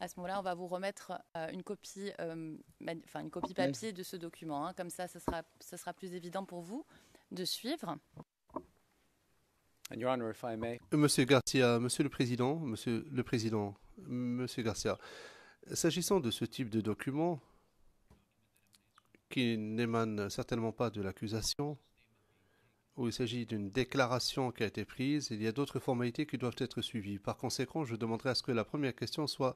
à ce moment-là, on va vous remettre une copie papier de ce document. Hein. Comme ça sera plus évident pour vous de suivre. And Your Honor, if I may. Monsieur Garcia, Monsieur le Président, Monsieur Garcia, s'agissant de ce type de document qui n'émane certainement pas de l'accusation, où il s'agit d'une déclaration qui a été prise, il y a d'autres formalités qui doivent être suivies. Par conséquent, je demanderai à ce que la première question soit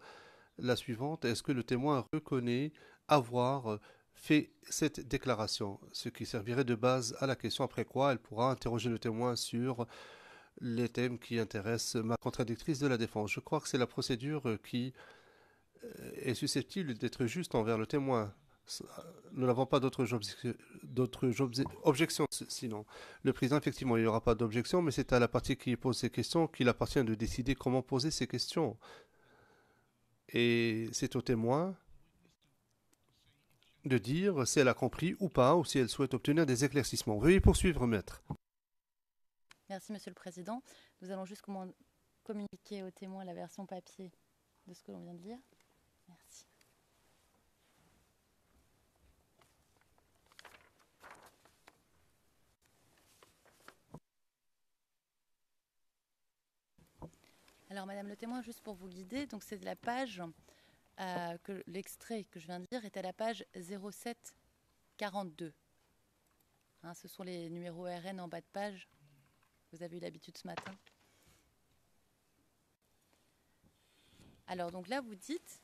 la suivante. Est-ce que le témoin reconnaît avoir fait cette déclaration? Ce qui servirait de base à la question, après quoi elle pourra interroger le témoin sur les thèmes qui intéressent ma contradictrice de la défense. Je crois que c'est la procédure qui est susceptible d'être juste envers le témoin. Nous n'avons pas d'autres objections sinon. Le président, effectivement, il n'y aura pas d'objection, mais c'est à la partie qui pose ces questions qu'il appartient de décider comment poser ces questions. Et c'est au témoin de dire si elle a compris ou pas, ou si elle souhaite obtenir des éclaircissements. Veuillez poursuivre, maître. Merci, Monsieur le Président. Nous allons juste communiquer au témoin la version papier de ce que l'on vient de lire. Merci. Alors, Madame le témoin, juste pour vous guider, donc c'est de la page, l'extrait que je viens de lire est à la page 0742. Hein, ce sont les numéros RN en bas de page. Vous avez eu l'habitude ce matin. Alors, donc là, vous dites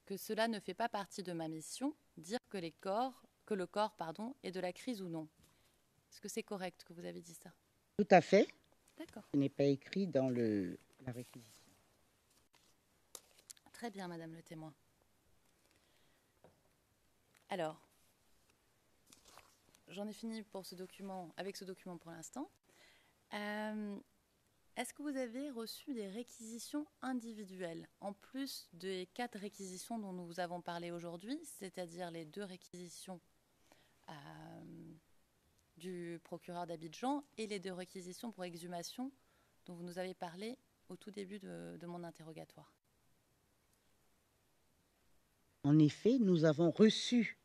que cela ne fait pas partie de ma mission, dire que le corps est de la crise ou non. Est-ce que c'est correct que vous avez dit ça? Tout à fait. D'accord. Ce n'est pas écrit dans la réquisition. Très bien, Madame le témoin. Alors, j'en ai fini avec ce document pour l'instant. Est-ce que vous avez reçu des réquisitions individuelles, en plus des 4 réquisitions dont nous avons parlé aujourd'hui, c'est-à-dire les 2 réquisitions du procureur d'Abidjan et les 2 réquisitions pour exhumation dont vous nous avez parlé au tout début de mon interrogatoire? En effet, nous avons reçu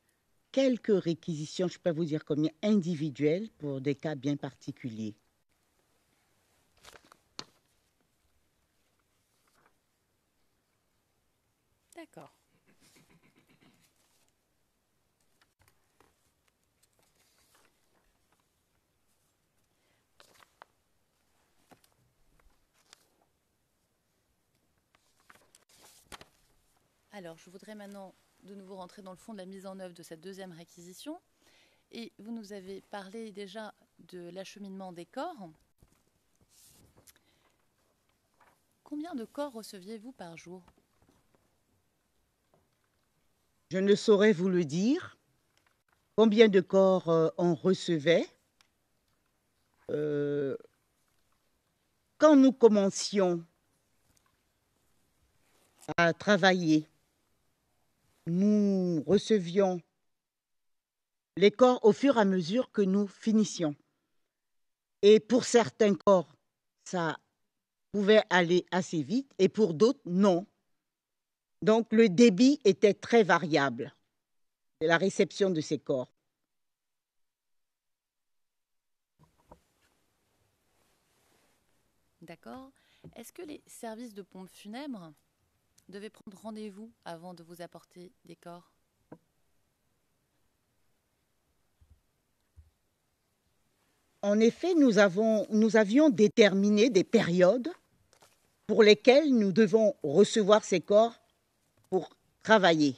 quelques réquisitions, je peux vous dire combien, individuelles pour des cas bien particuliers. D'accord. Alors, je voudrais maintenant de nouveau rentrer dans le fond de la mise en œuvre de cette 2e réquisition. Et vous nous avez parlé déjà de l'acheminement des corps. Combien de corps receviez-vous par jour? Je ne saurais vous le dire. Combien de corps on recevait? Quand nous commencions à travailler, nous recevions les corps au fur et à mesure que nous finissions. Et pour certains corps, ça pouvait aller assez vite et pour d'autres, non. Donc le débit était très variable de la réception de ces corps. D'accord. Est-ce que les services de pompes funèbres devaient prendre rendez-vous avant de vous apporter des corps? En effet, nous avions déterminé des périodes pour lesquelles nous devons recevoir ces corps pour travailler.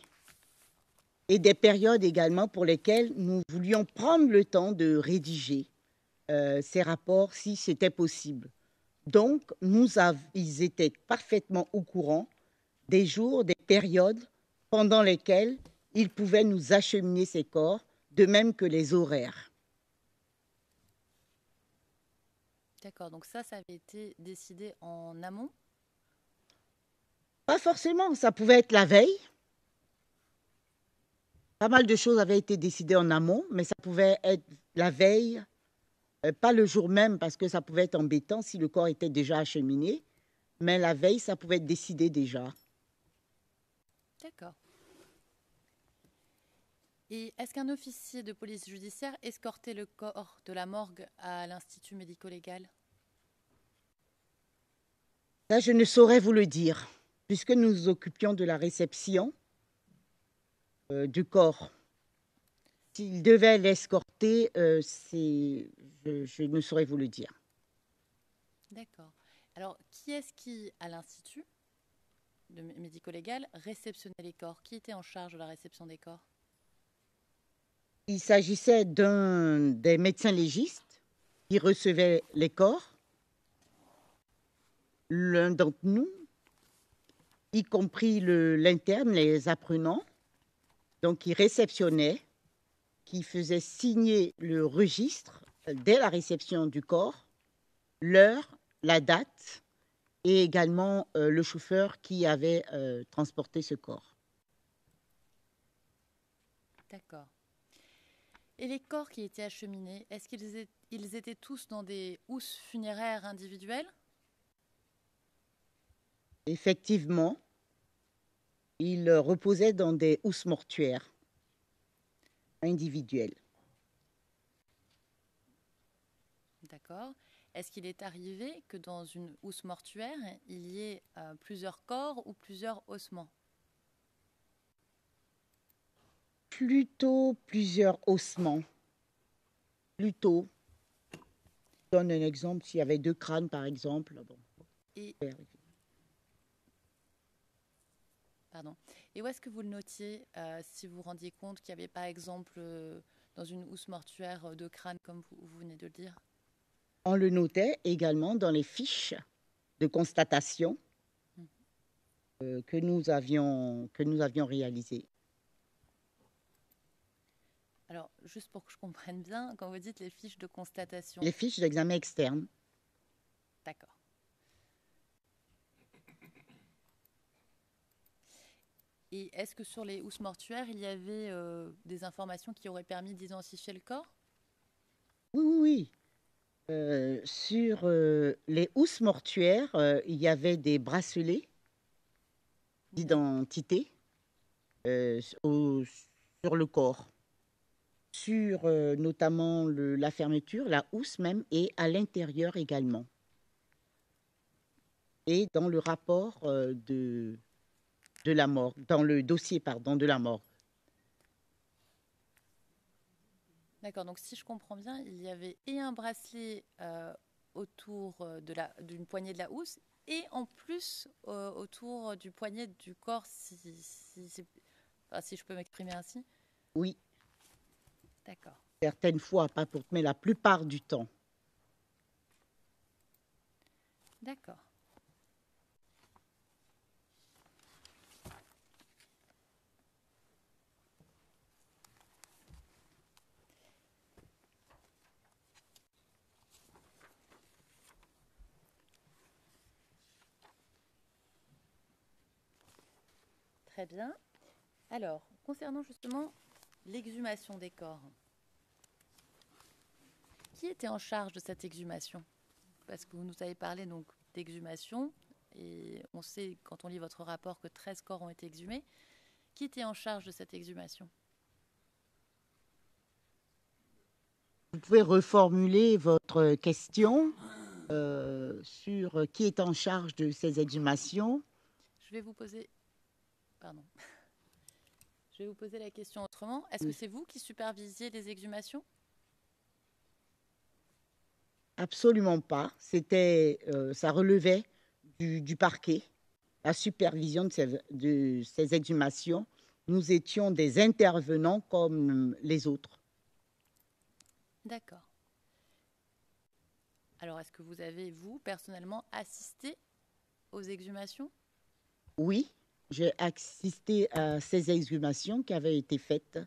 Et des périodes également pour lesquelles nous voulions prendre le temps de rédiger ces rapports si c'était possible. Donc, ils étaient parfaitement au courant des jours, des périodes pendant lesquelles ils pouvaient nous acheminer ces corps, de même que les horaires. D'accord, donc ça avait été décidé en amont? Pas forcément, ça pouvait être la veille. Pas mal de choses avaient été décidées en amont, mais ça pouvait être la veille, pas le jour même parce que ça pouvait être embêtant si le corps était déjà acheminé, mais la veille, ça pouvait être décidé déjà. D'accord. Et est-ce qu'un officier de police judiciaire escortait le corps de la morgue à l'Institut médico-légal? Ça, je ne saurais vous le dire, puisque nous nous occupions de la réception du corps. S'il devait l'escorter, je ne saurais vous le dire. D'accord. Alors, qui est-ce qui, à l'Institut médico-légal, réceptionnait les corps? Qui était en charge de la réception des corps? Il s'agissait des médecins légistes qui recevaient les corps. L'un d'entre nous, y compris l'interne, les apprenants, donc qui réceptionnait, qui faisait signer le registre dès la réception du corps, l'heure, la date et également le chauffeur qui avait transporté ce corps. D'accord. Et les corps qui étaient acheminés, est-ce qu'ils étaient tous dans des housses funéraires individuelles? Effectivement, ils reposaient dans des housses mortuaires individuelles. D'accord. Est-ce qu'il est arrivé que dans une housse mortuaire, il y ait plusieurs corps ou plusieurs ossements? Plutôt plusieurs ossements. Plutôt. Je donne un exemple, s'il y avait 2 crânes, par exemple. Bon. Et, pardon. Et où est-ce que vous le notiez si vous vous rendiez compte qu'il y avait, par exemple, dans une housse mortuaire, 2 crânes, comme vous venez de le dire? On le notait également dans les fiches de constatation que nous avions réalisées. Alors, juste pour que je comprenne bien, quand vous dites les fiches de constatation... Les fiches d'examen externe. D'accord. Et est-ce que sur les housses mortuaires, il y avait des informations qui auraient permis d'identifier le corps? Oui, oui, oui. Sur les housses mortuaires, il y avait des bracelets d'identité sur le corps, sur notamment la fermeture, la housse même, et à l'intérieur également. Et dans le rapport de la mort, dans le dossier, pardon, de la mort. D'accord, donc si je comprends bien, il y avait et un bracelet autour d'une poignée de la housse et en plus autour du poignet du corps, si je peux m'exprimer ainsi. Oui. D'accord. Certaines fois, pas pour, mais la plupart du temps. D'accord. Très bien. Alors, concernant justement l'exhumation des corps, qui était en charge de cette exhumation? Parce que vous nous avez parlé donc d'exhumation, et on sait, quand on lit votre rapport, que 13 corps ont été exhumés. Qui était en charge de cette exhumation? Vous pouvez reformuler votre question sur qui est en charge de ces exhumations? Je vais vous poser... Pardon. Je vais vous poser la question autrement. Est-ce que c'est vous qui supervisiez les exhumations? Absolument pas. Ça relevait du parquet, la supervision de ces exhumations. Nous étions des intervenants comme les autres. D'accord. Alors, est-ce que vous avez, vous, personnellement, assisté aux exhumations? Oui, j'ai assisté à ces exhumations qui avaient été faites.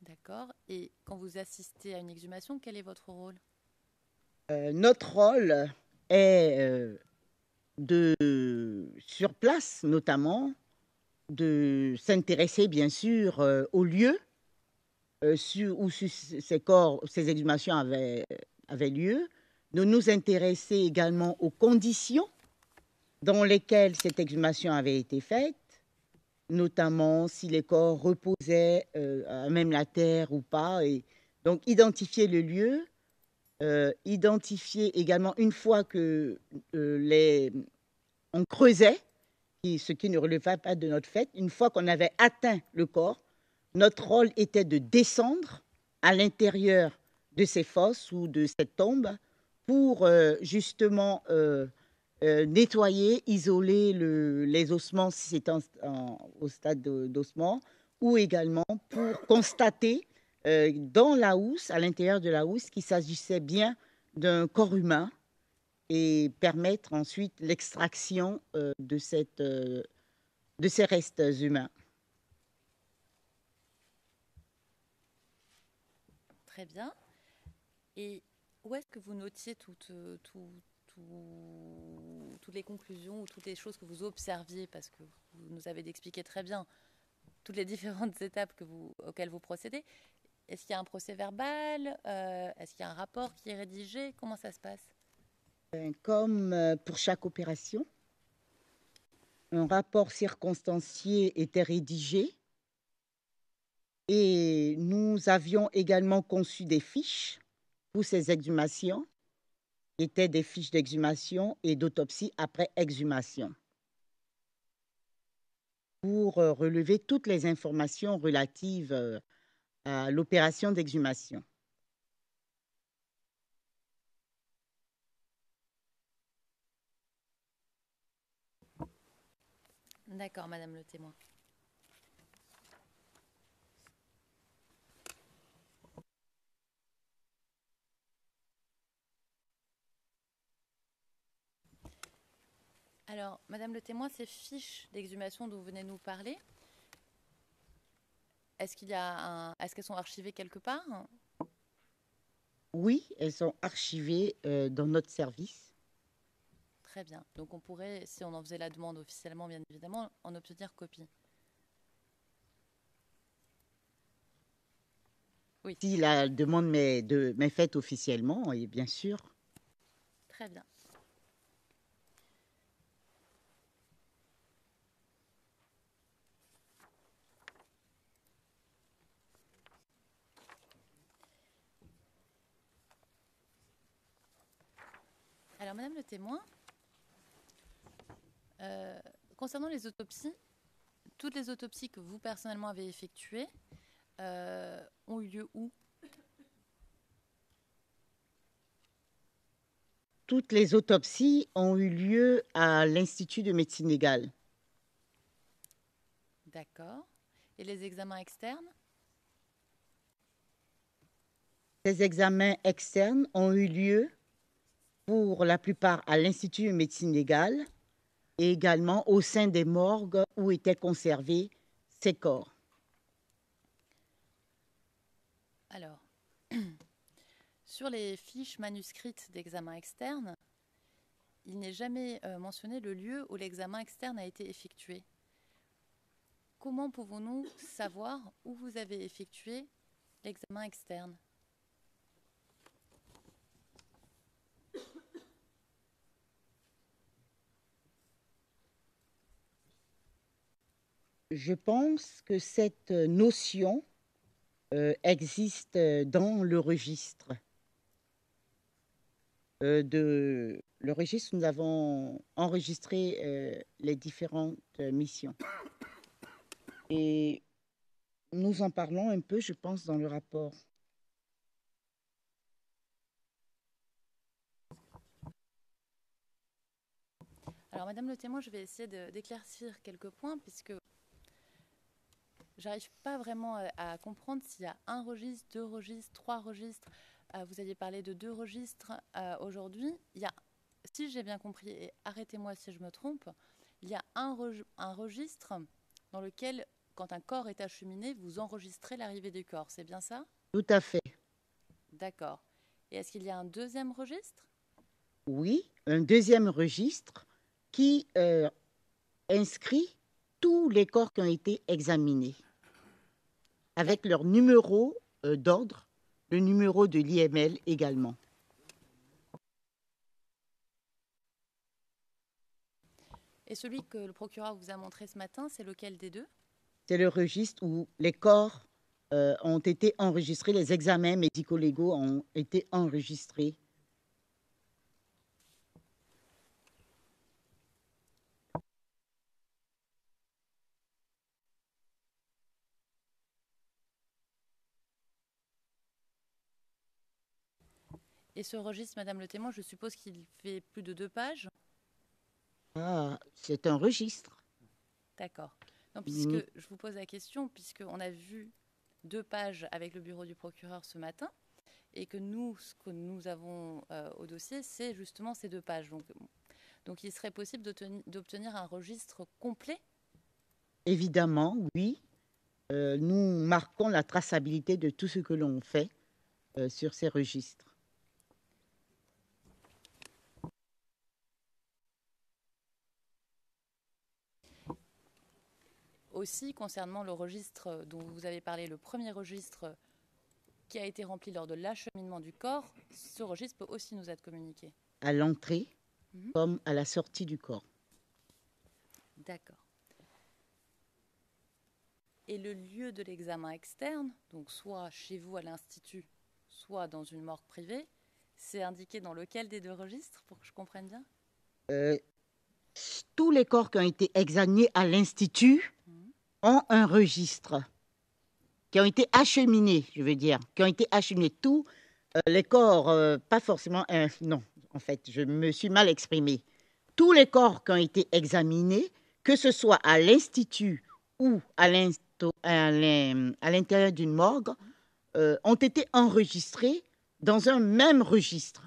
D'accord. Et quand vous assistez à une exhumation, quel est votre rôle? Notre rôle est sur place notamment, de s'intéresser bien sûr au lieu où ces exhumations avaient lieu, de nous intéresser également aux conditions dans lesquelles cette exhumation avait été faite, notamment si les corps reposaient à même la terre ou pas, et donc identifier le lieu, identifier également une fois que on creusait, ce qui ne relevait pas de notre fait, une fois qu'on avait atteint le corps, notre rôle était de descendre à l'intérieur de ces fosses ou de cette tombe pour justement nettoyer, isoler les ossements si c'est au stade d'ossement, ou également pour constater dans la housse, à l'intérieur de la housse, qu'il s'agissait bien d'un corps humain et permettre ensuite l'extraction de ces restes humains. Très bien. Et où est-ce que vous notiez toutes les conclusions ou toutes les choses que vous observiez? Parce que vous nous avez expliqué très bien toutes les différentes étapes auxquelles vous procédez. Est-ce qu'il y a un procès-verbal? Est-ce qu'il y a un rapport qui est rédigé? Comment ça se passe? Comme pour chaque opération, un rapport circonstancié était rédigé et nous avions également conçu des fiches pour ces exhumations, qui étaient des fiches d'exhumation et d'autopsie après exhumation. pour relever toutes les informations relatives à l'opération d'exhumation. D'accord, Madame le témoin. Alors, Madame le témoin, ces fiches d'exhumation dont vous venez de nous parler, est-ce qu'elles sont archivées quelque part? Oui, elles sont archivées dans notre service. Très bien. Donc on pourrait, si on en faisait la demande officiellement, bien évidemment, en obtenir copie. Oui. Si la demande m'est faite officiellement, et bien sûr. Très bien. Alors, Madame le témoin, concernant les autopsies, toutes les autopsies que vous personnellement avez effectuées ont eu lieu où? Toutes les autopsies ont eu lieu à l'Institut de médecine légale. D'accord. Et les examens externes? Ces examens externes ont eu lieu pour la plupart à l'Institut de médecine légale et également au sein des morgues où étaient conservés ces corps. Alors, sur les fiches manuscrites d'examen externe, il n'est jamais mentionné le lieu où l'examen externe a été effectué. Comment pouvons-nous savoir où vous avez effectué l'examen externe? Je pense que cette notion existe dans le registre. Le registre, nous avons enregistré les différentes missions. Et nous en parlons un peu, je pense, dans le rapport. Alors, Madame le témoin, je vais essayer d'éclaircir quelques points, puisque j'arrive pas vraiment à comprendre s'il y a un registre, deux registres, trois registres. Vous aviez parlé de 2 registres aujourd'hui. Il y a, si j'ai bien compris, et arrêtez-moi si je me trompe, il y a un registre dans lequel, quand un corps est acheminé, vous enregistrez l'arrivée du corps. C'est bien ça? Tout à fait. D'accord. Et est-ce qu'il y a un deuxième registre? Oui, un deuxième registre qui inscrit tous les corps qui ont été examinés, avec leur numéro d'ordre, le numéro de l'IML également. Et celui que le procureur vous a montré ce matin, c'est lequel des deux? C'est le registre où les corps ont été enregistrés, les examens médico-légaux ont été enregistrés. Et ce registre, Madame le témoin, je suppose qu'il fait plus de 2 pages? Ah, c'est un registre. D'accord. Non, puisque je vous pose la question, puisqu'on a vu 2 pages avec le bureau du procureur ce matin, et que nous, ce que nous avons au dossier, c'est justement ces 2 pages. Donc il serait possible d'obtenir un registre complet? Évidemment, oui. Nous marquons la traçabilité de tout ce que l'on fait sur ces registres. Aussi, concernant le registre dont vous avez parlé, le premier registre qui a été rempli lors de l'acheminement du corps, ce registre peut aussi nous être communiqué? À l'entrée comme à la sortie du corps. D'accord. Et le lieu de l'examen externe, donc soit chez vous à l'Institut, soit dans une morgue privée, c'est indiqué dans lequel des 2 registres, pour que je comprenne bien? Tous les corps qui ont été examinés à l'Institut ont un registre, qui ont été acheminés, je veux dire, qui ont été acheminés. Tous les corps, pas forcément, non, en fait, je me suis mal exprimée. Tous les corps qui ont été examinés, que ce soit à l'Institut ou à l'intérieur d'une morgue, ont été enregistrés dans un même registre.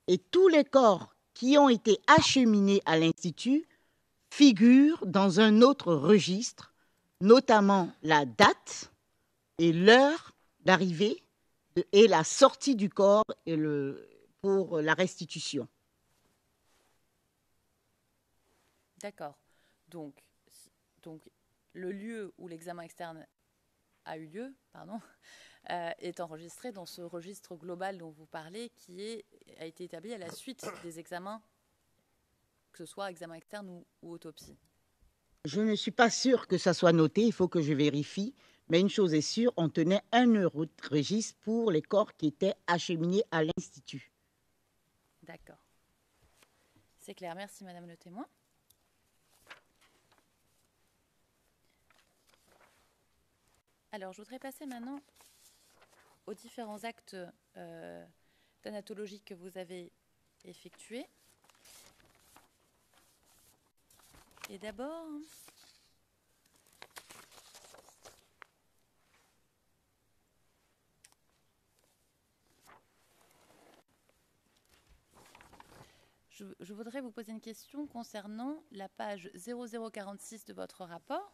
Et tous les corps qui ont été acheminés à l'Institut figurent dans un autre registre, notamment la date et l'heure d'arrivée et la sortie du corps pour la restitution. D'accord. Donc, le lieu où l'examen externe a eu lieu, est enregistré dans ce registre global dont vous parlez, qui a été établi à la suite des examens, que ce soit examen externe ou autopsie. Je ne suis pas sûre que ça soit noté, il faut que je vérifie, mais une chose est sûre, on tenait un registre pour les corps qui étaient acheminés à l'Institut. D'accord. C'est clair, merci Madame le témoin. Alors, je voudrais passer maintenant aux différents actes thanatologiques que vous avez effectués. Et d'abord, je voudrais vous poser une question concernant la page 0046 de votre rapport.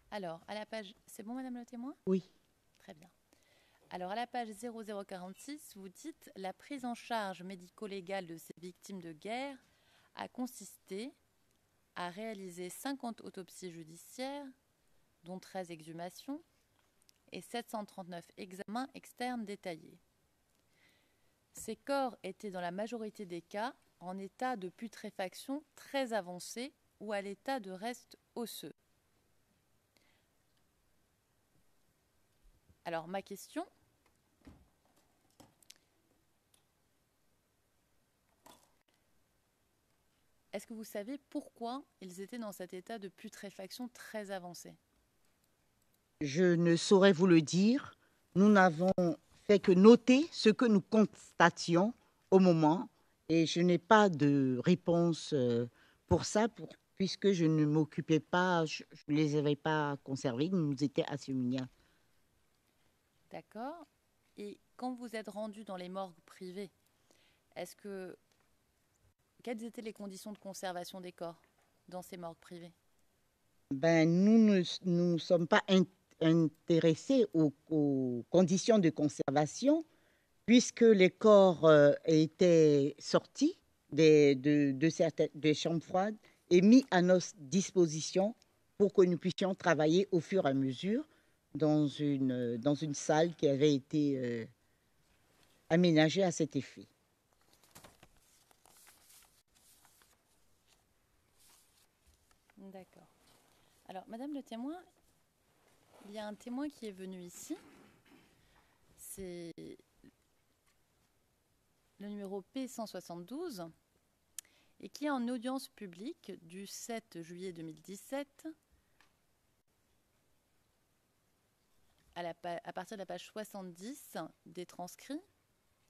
Alors, à la page... C'est bon, Madame le témoin? Oui. Très bien. Alors, à la page 0046, vous dites « La prise en charge médico-légale de ces victimes de guerre a consisté à réaliser 50 autopsies judiciaires, dont 13 exhumations, et 739 examens externes détaillés. Ces corps étaient dans la majorité des cas en état de putréfaction très avancé ou à l'état de reste osseux. Alors, ma question, est-ce que vous savez pourquoi ils étaient dans cet état de putréfaction très avancé? Je ne saurais vous le dire. Nous n'avons fait que noter ce que nous constations au moment et je n'ai pas de réponse pour ça, puisque je ne m'occupais pas, je ne les avais pas conservés, ils nous étaient acheminés. D'accord. Et quand vous êtes rendu dans les morgues privées, quelles étaient les conditions de conservation des corps dans ces morgues privées? Nous ne sommes pas intéressés aux conditions de conservation, puisque les corps étaient sortis des chambres froides et mis à notre disposition pour que nous puissions travailler au fur et à mesure dans une salle qui avait été aménagée à cet effet. D'accord. Alors, Madame le témoin, il y a un témoin qui est venu ici. C'est le numéro P172 et qui est en audience publique du 7 juillet 2017 à partir de la page 70 des transcrits,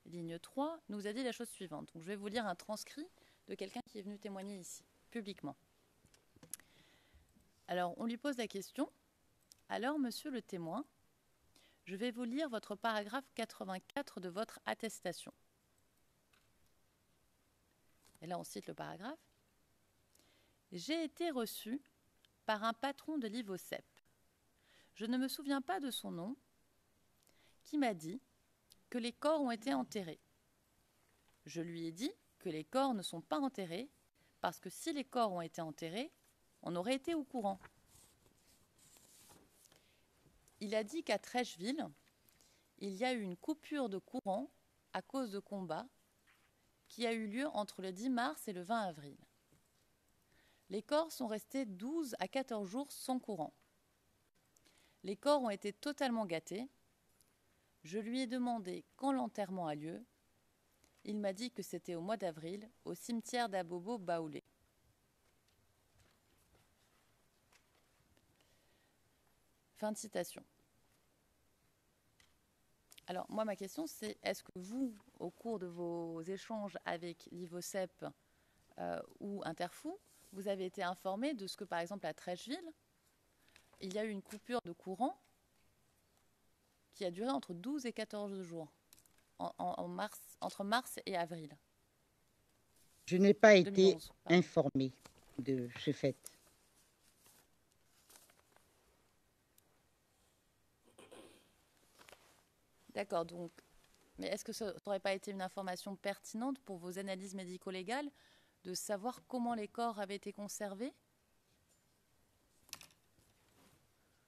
ligne 3, nous a dit la chose suivante. Donc, je vais vous lire un transcrit de quelqu'un qui est venu témoigner ici, publiquement. Alors, on lui pose la question. Alors, monsieur le témoin, je vais vous lire votre paragraphe 84 de votre attestation. Et là, on cite le paragraphe. J'ai été reçu par un patron de l'IVOCEP. Je ne me souviens pas de son nom, qui m'a dit que les corps ont été enterrés. Je lui ai dit que les corps ne sont pas enterrés parce que si les corps ont été enterrés, on aurait été au courant. Il a dit qu'à Trècheville, il y a eu une coupure de courant à cause de combats qui a eu lieu entre le 10 mars et le 20 avril. Les corps sont restés 12 à 14 jours sans courant. Les corps ont été totalement gâtés. Je lui ai demandé quand l'enterrement a lieu. Il m'a dit que c'était au mois d'avril, au cimetière d'Abobo Baoulé. Fin de citation. Alors, moi, ma question, c'est est-ce que vous, au cours de vos échanges avec l'IVOCEP ou Interfou, vous avez été informé de ce que, par exemple, à Trècheville, il y a eu une coupure de courant qui a duré entre 12 et 14 jours, entre mars et avril. Je n'ai pas été 2011, pardon. informée de ce fait. D'accord, donc, mais est-ce que ça n'aurait pas été une information pertinente pour vos analyses médico-légales de savoir comment les corps avaient été conservés?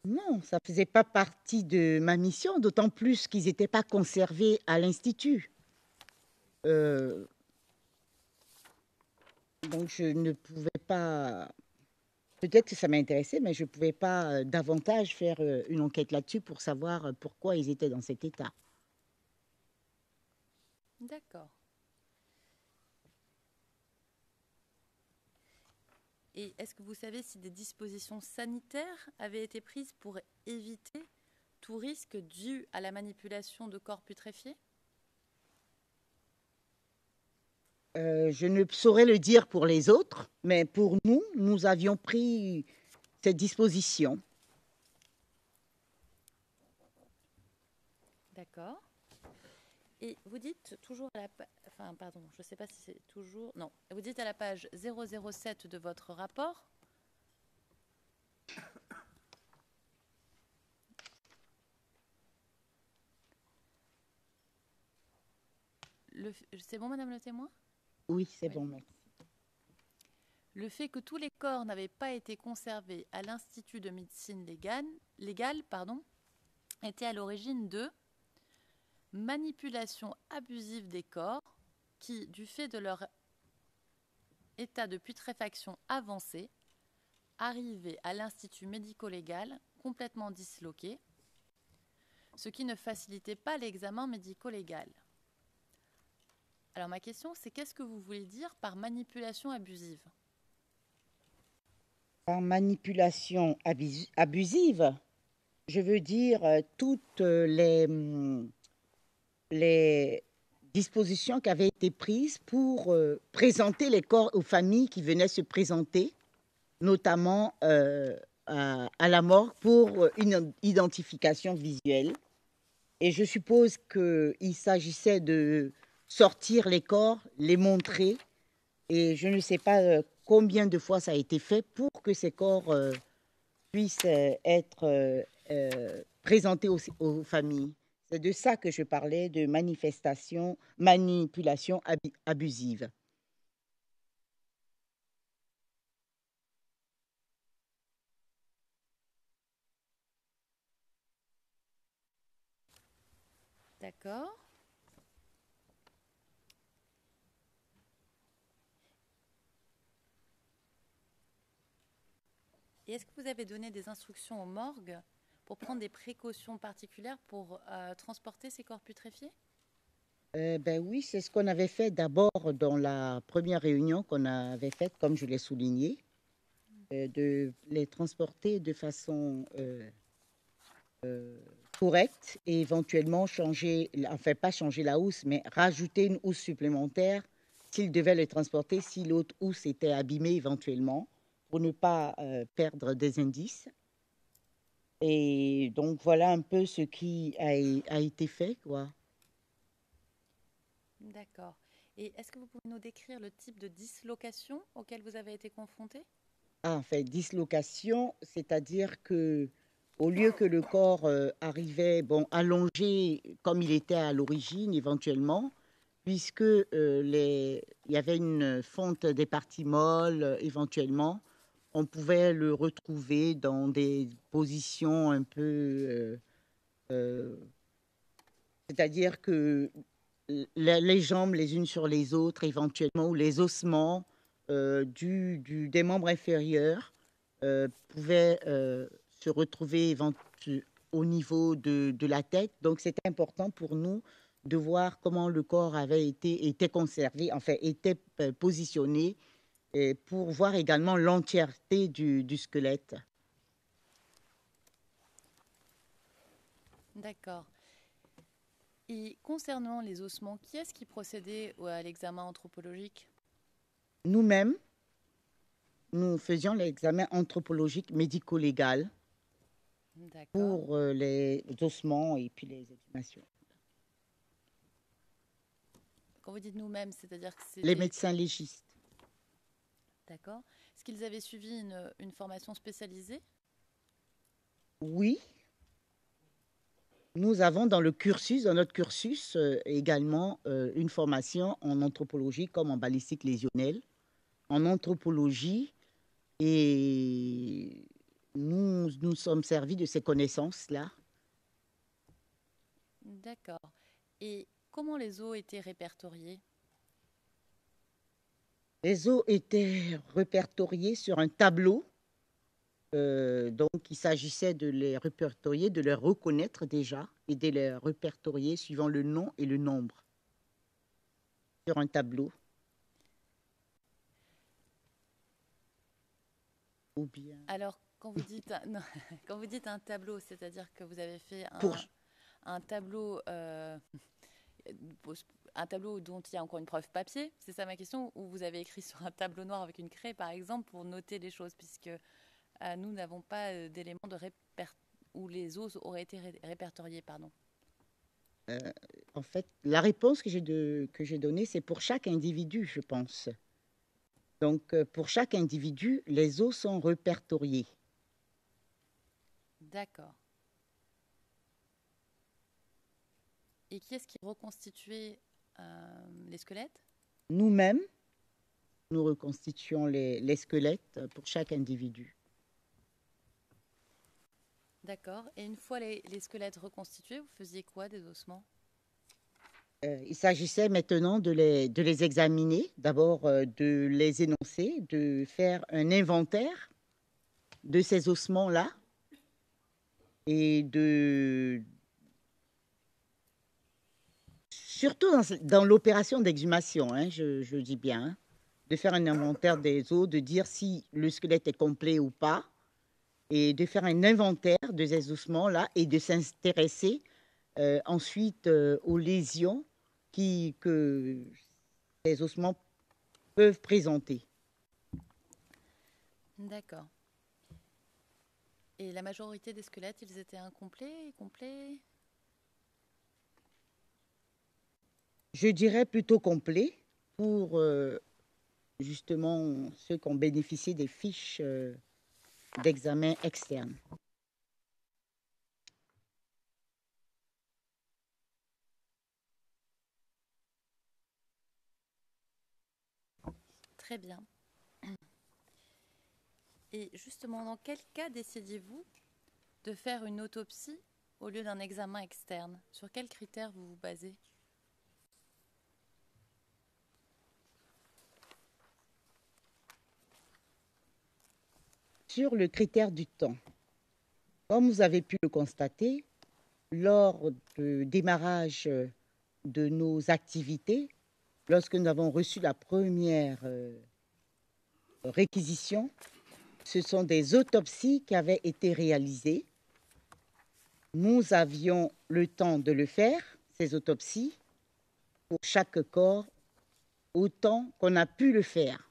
Non, ça ne faisait pas partie de ma mission, d'autant plus qu'ils n'étaient pas conservés à l'Institut. Donc, je ne pouvais pas... Peut-être que ça m'intéressait, mais je ne pouvais pas davantage faire une enquête là-dessus pour savoir pourquoi ils étaient dans cet état. D'accord. Et est-ce que vous savez si des dispositions sanitaires avaient été prises pour éviter tout risque dû à la manipulation de corps putréfiés? Je ne saurais le dire pour les autres, mais pour nous, nous avions pris cette disposition. D'accord. Et vous dites toujours à la page... Enfin, pardon, je ne sais pas si c'est toujours... Non, vous dites à la page 007 de votre rapport... C'est bon, madame le témoin? Oui, c'est Oui. bon, merci. Le fait que tous les corps n'avaient pas été conservés à l'Institut de médecine légale, était à l'origine de manipulation abusive des corps qui, du fait de leur état de putréfaction avancé, arrivaient à l'Institut médico-légal complètement disloqués, ce qui ne facilitait pas l'examen médico-légal. Alors ma question, c'est qu'est-ce que vous voulez dire par manipulation abusive? Par manipulation abusive, je veux dire toutes les dispositions qui avaient été prises pour présenter les corps aux familles qui venaient se présenter, notamment à la morgue pour une identification visuelle. Et je suppose qu'il s'agissait de sortir les corps, les montrer, et je ne sais pas combien de fois ça a été fait pour que ces corps puissent être présentés aux familles. C'est de ça que je parlais, de manipulation abusive. D'accord. Et est-ce que vous avez donné des instructions aux morgues pour prendre des précautions particulières pour transporter ces corps putréfiés? Ben oui, c'est ce qu'on avait fait d'abord dans la première réunion qu'on avait faite, comme je l'ai souligné, de les transporter de façon correcte et éventuellement changer, enfin pas changer la housse, mais rajouter une housse supplémentaire s'ils devaient les transporter, si l'autre housse était abîmée éventuellement, pour ne pas perdre des indices. Et donc voilà un peu ce qui a été fait, quoi. D'accord. Et est-ce que vous pouvez nous décrire le type de dislocation auquel vous avez été confronté? En fait, dislocation, c'est-à-dire que au lieu que le corps arrivait allongé comme il était à l'origine éventuellement, puisque il y avait une fonte des parties molles éventuellement, on pouvait le retrouver dans des positions un peu... c'est-à-dire que les jambes les unes sur les autres éventuellement, ou les ossements des membres inférieurs pouvaient se retrouver au niveau de la tête. Donc, c'était important pour nous de voir comment le corps était conservé, enfin, était positionné, et pour voir également l'entièreté du squelette. D'accord. Et concernant les ossements, qui est-ce qui procédait à l'examen anthropologique? Nous-mêmes, nous faisions l'examen anthropologique médico-légal D'accord. pour les ossements et puis les exhumations. Quand vous dites nous-mêmes, c'est-à-dire que c'était... Les médecins légistes. D'accord. Est-ce qu'ils avaient suivi une formation spécialisée? Oui. Nous avons dans notre cursus également une formation en anthropologie comme en balistique lésionnelle, en anthropologie, et nous sommes servis de ces connaissances-là. D'accord. Et comment les os étaient répertoriés? Les os étaient répertoriés sur un tableau. Donc, il s'agissait de les répertorier, de les reconnaître déjà et de les répertorier suivant le nom et le nombre sur un tableau. Ou bien... Alors, quand vous dites, non, quand vous dites un tableau, c'est-à-dire que vous avez fait un tableau, un tableau dont il y a encore une preuve papier, c'est ça ma question, ou vous avez écrit sur un tableau noir avec une craie, par exemple, pour noter les choses, puisque nous n'avons pas d'éléments où les os auraient été répertoriés, pardon. En fait, la réponse que j'ai donnée, c'est pour chaque individu, je pense. Donc, pour chaque individu, les os sont répertoriés. D'accord. Et qui est-ce qui reconstituait les squelettes? Nous-mêmes, nous reconstituons les squelettes pour chaque individu. D'accord. Et une fois les squelettes reconstitués, vous faisiez quoi des ossements? Il s'agissait maintenant de les examiner, d'abord de les énoncer, de faire un inventaire de ces ossements-là et surtout dans l'opération d'exhumation, hein, je dis bien, hein, de faire un inventaire des os, de dire si le squelette est complet ou pas, et de faire un inventaire de ces ossements-là et de s'intéresser ensuite aux lésions que ces ossements peuvent présenter. D'accord. Et la majorité des squelettes, ils étaient incomplets, complets? Je dirais plutôt complets pour justement ceux qui ont bénéficié des fiches d'examen externe. Très bien. Et justement, dans quel cas décidiez-vous de faire une autopsie au lieu d'un examen externe? Sur quels critères vous vous basez? Sur le critère du temps, comme vous avez pu le constater, lors du démarrage de nos activités, lorsque nous avons reçu la première réquisition, ce sont des autopsies qui avaient été réalisées. Nous avions le temps de le faire, ces autopsies, pour chaque corps, autant qu'on a pu le faire.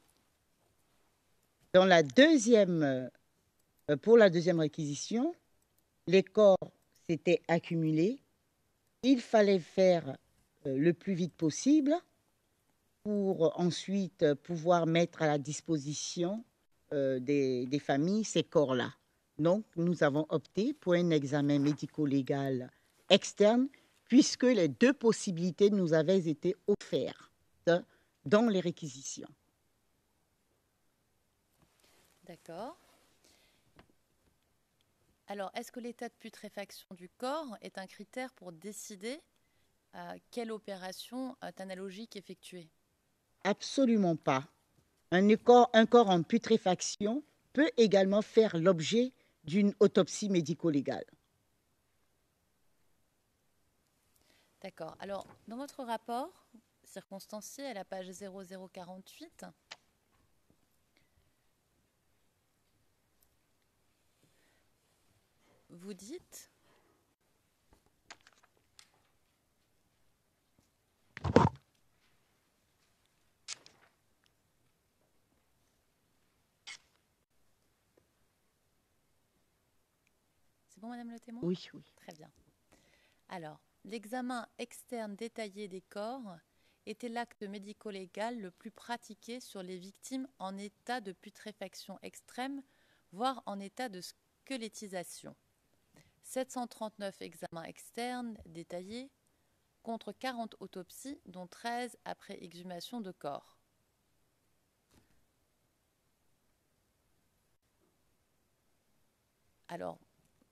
Pour la deuxième réquisition, les corps s'étaient accumulés. Il fallait faire le plus vite possible pour ensuite pouvoir mettre à la disposition des familles ces corps-là. Donc, nous avons opté pour un examen médico-légal externe puisque les deux possibilités nous avaient été offertes dans les réquisitions. D'accord. Alors, est-ce que l'état de putréfaction du corps est un critère pour décider quelle opération thanalogique effectuer? Absolument pas. Un corps en putréfaction peut également faire l'objet d'une autopsie médico-légale. D'accord. Alors, dans votre rapport circonstancié à la page 0048, vous dites c'est bon, Madame le témoin? Oui, oui. Très bien. Alors, l'examen externe détaillé des corps était l'acte médico-légal le plus pratiqué sur les victimes en état de putréfaction extrême, voire en état de squelettisation. 739 examens externes détaillés contre 40 autopsies, dont 13 après exhumation de corps. Alors,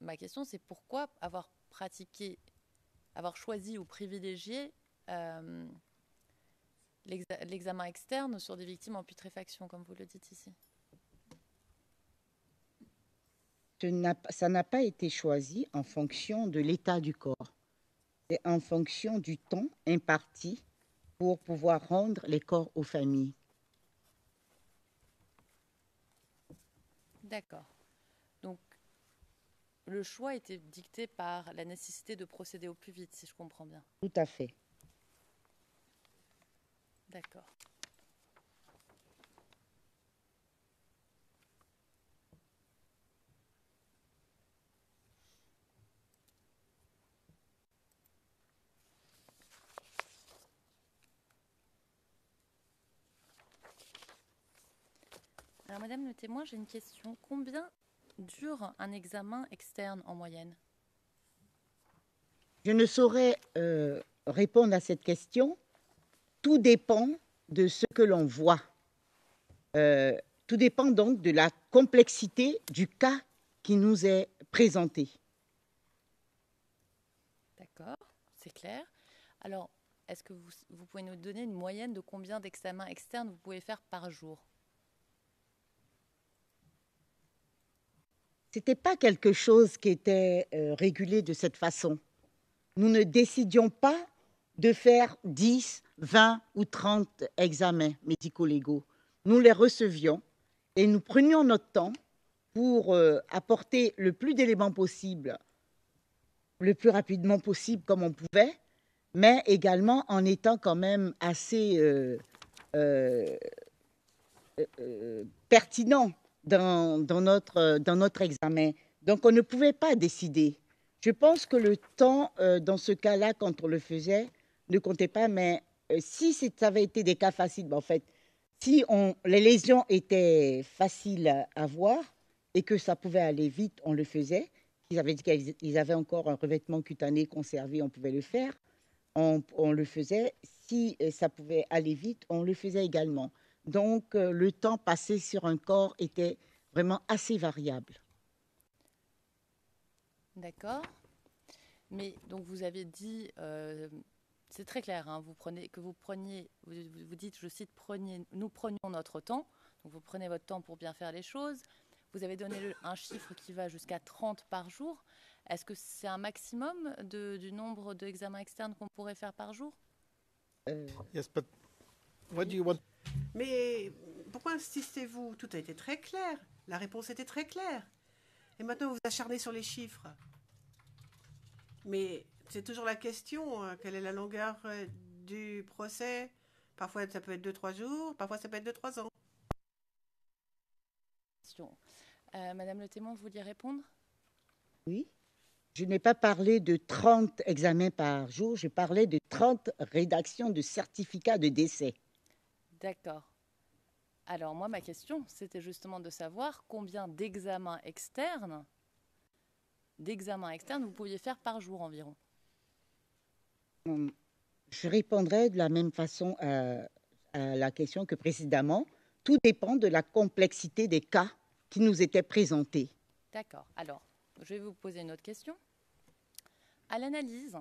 ma question, c'est pourquoi avoir choisi ou privilégié l'examen externe sur des victimes en putréfaction, comme vous le dites ici? Ça n'a pas été choisi en fonction de l'état du corps. C'est en fonction du temps imparti pour pouvoir rendre les corps aux familles. D'accord. Donc, le choix était dicté par la nécessité de procéder au plus vite, si je comprends bien. Tout à fait. D'accord. Alors, Madame le témoin, j'ai une question. Combien dure un examen externe en moyenne? Je ne saurais répondre à cette question. Tout dépend de ce que l'on voit. Tout dépend donc de la complexité du cas qui nous est présenté. D'accord, c'est clair. Alors, est-ce que vous pouvez nous donner une moyenne de combien d'examens externes vous pouvez faire par jour? Ce n'était pas quelque chose qui était régulé de cette façon. Nous ne décidions pas de faire 10, 20 ou 30 examens médico-légaux. Nous les recevions et nous prenions notre temps pour apporter le plus d'éléments possible, le plus rapidement possible comme on pouvait, mais également en étant quand même assez pertinent dans notre examen. Donc, on ne pouvait pas décider. Je pense que le temps, dans ce cas-là, quand on le faisait, ne comptait pas, mais si ça avait été des cas faciles, en fait, si les lésions étaient faciles à voir et que ça pouvait aller vite, on le faisait. Ils avaient dit qu'ils avaient encore un revêtement cutané conservé, on pouvait le faire. On le faisait. Si ça pouvait aller vite, on le faisait également. Donc, le temps passé sur un corps était vraiment assez variable. D'accord. Mais donc vous avez dit, c'est très clair, hein, vous dites, je cite, nous prenions notre temps. Donc vous prenez votre temps pour bien faire les choses. Vous avez donné un chiffre qui va jusqu'à 30 par jour. Est-ce que c'est un maximum du nombre d'examens externes qu'on pourrait faire par jour? Yes, but what do you want? Mais pourquoi insistez-vous? Tout a été très clair. La réponse était très claire. Et maintenant, vous vous acharnez sur les chiffres. Mais c'est toujours la question, quelle est la longueur du procès? Parfois, ça peut être 2-3 jours, parfois, ça peut être 2-3 ans. Madame le témoin, vous vouliez répondre? Oui. Je n'ai pas parlé de 30 examens par jour, je parlais de 30 rédactions de certificats de décès. D'accord. Alors moi, ma question, c'était justement de savoir combien d'examens externes vous pouviez faire par jour environ. Je répondrai de la même façon à la question que précédemment. Tout dépend de la complexité des cas qui nous étaient présentés. D'accord. Alors, je vais vous poser une autre question. À l'analyse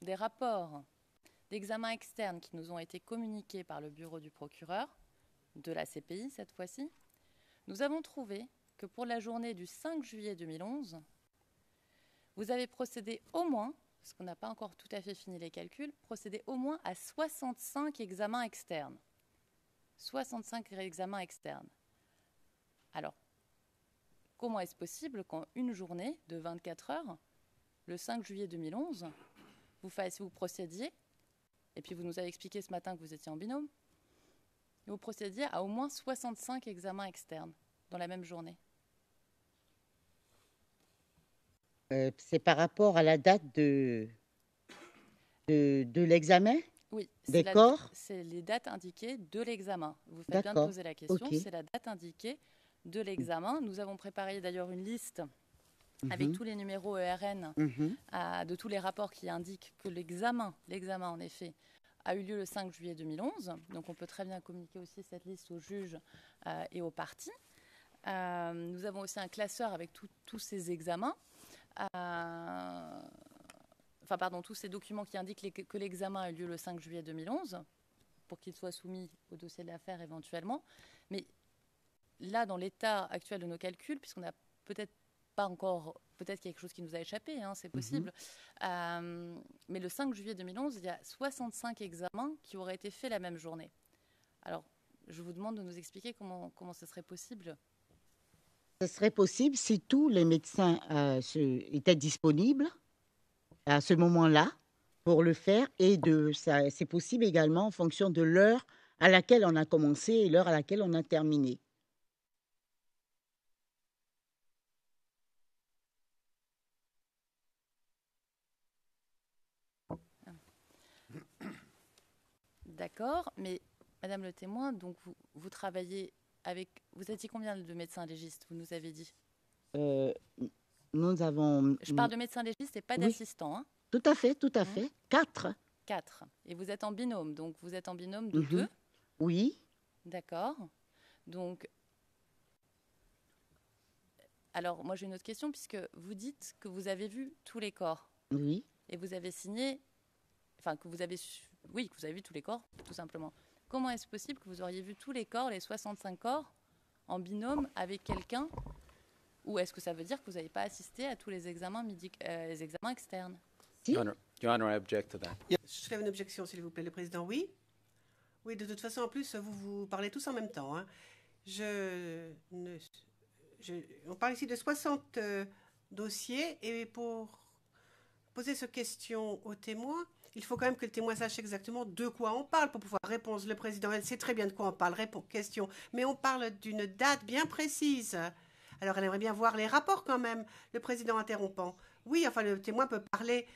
des rapports d'examen externe qui nous ont été communiqués par le bureau du procureur, de la CPI cette fois-ci, nous avons trouvé que pour la journée du 5 juillet 2011, vous avez procédé au moins parce qu'on n'a pas encore tout à fait fini les calculs, procéder au moins à 65 examens externes. 65 examens externes. Alors, comment est-ce possible qu'en une journée de 24 heures, le 5 juillet 2011, vous procédiez, et puis vous nous avez expliqué ce matin que vous étiez en binôme, et vous procédiez à au moins 65 examens externes dans la même journée? C'est par rapport à la date de l'examen Oui, des corps. c'est les dates indiquées de l'examen. Vous faites bien de D'accord. poser la question, Ok. c'est la date indiquée de l'examen. Nous avons préparé d'ailleurs une liste avec tous les numéros ERN Mhm. de tous les rapports qui indiquent que l'examen en effet, a eu lieu le 5 juillet 2011. Donc on peut très bien communiquer aussi cette liste aux juges et aux parties. Nous avons aussi un classeur avec tous ces examens. Tous ces documents qui indiquent que l'examen a eu lieu le 5 juillet 2011, pour qu'il soit soumis au dossier de l'affaire éventuellement. Mais là, dans l'état actuel de nos calculs, puisqu'on n'a peut-être pas encore, peut-être quelque chose qui nous a échappé, hein, c'est possible, mais le 5 juillet 2011, il y a 65 examens qui auraient été faits la même journée. Alors, je vous demande de nous expliquer comment ce serait possible. Ce serait possible si tous les médecins étaient disponibles à ce moment-là pour le faire, et c'est possible également en fonction de l'heure à laquelle on a commencé et l'heure à laquelle on a terminé. D'accord, mais Madame le témoin, donc vous travaillez avec... Vous étiez combien de médecins légistes, vous nous avez dit? Nous avons... Je parle de médecins légistes et pas Oui. d'assistants. Hein. Tout à fait, 4. 4. Et vous êtes en binôme, donc vous êtes en binôme de 2. Oui. D'accord. Donc, alors moi j'ai une autre question, puisque vous dites que vous avez vu tous les corps. Oui. Et vous avez signé, enfin que vous avez vu tous les corps, tout simplement. Comment est-ce possible que vous auriez vu tous les corps, les 65 corps, en binôme avec quelqu'un? Ou est-ce que ça veut dire que vous n'avez pas assisté à tous les examens, les examens externes? Si. Your Honor, I object to that. Je fais une objection, s'il vous plaît, le président. Oui. Oui, de toute façon, en plus, vous parlez tous en même temps. Hein. On parle ici de 60 dossiers, et pour poser cette question au témoin, il faut quand même que le témoin sache exactement de quoi on parle pour pouvoir répondre. Le président, elle sait très bien de quoi on parle, question, mais on parle d'une date bien précise. Alors, elle aimerait bien voir les rapports quand même, le président interrompant. Oui, enfin, le témoin peut parler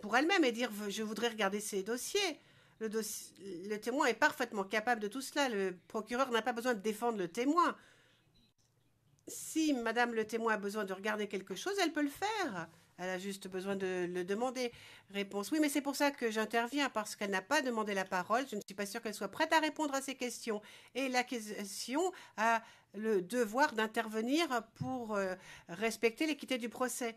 pour elle-même et dire « je voudrais regarder ces dossiers ». Le témoin est parfaitement capable de tout cela. Le procureur n'a pas besoin de défendre le témoin. Si madame le témoin a besoin de regarder quelque chose, elle peut le faire. Elle a juste besoin de le demander. Réponse: oui, mais c'est pour ça que j'interviens, parce qu'elle n'a pas demandé la parole. Je ne suis pas sûre qu'elle soit prête à répondre à ces questions. Et la question a le devoir d'intervenir pour respecter l'équité du procès.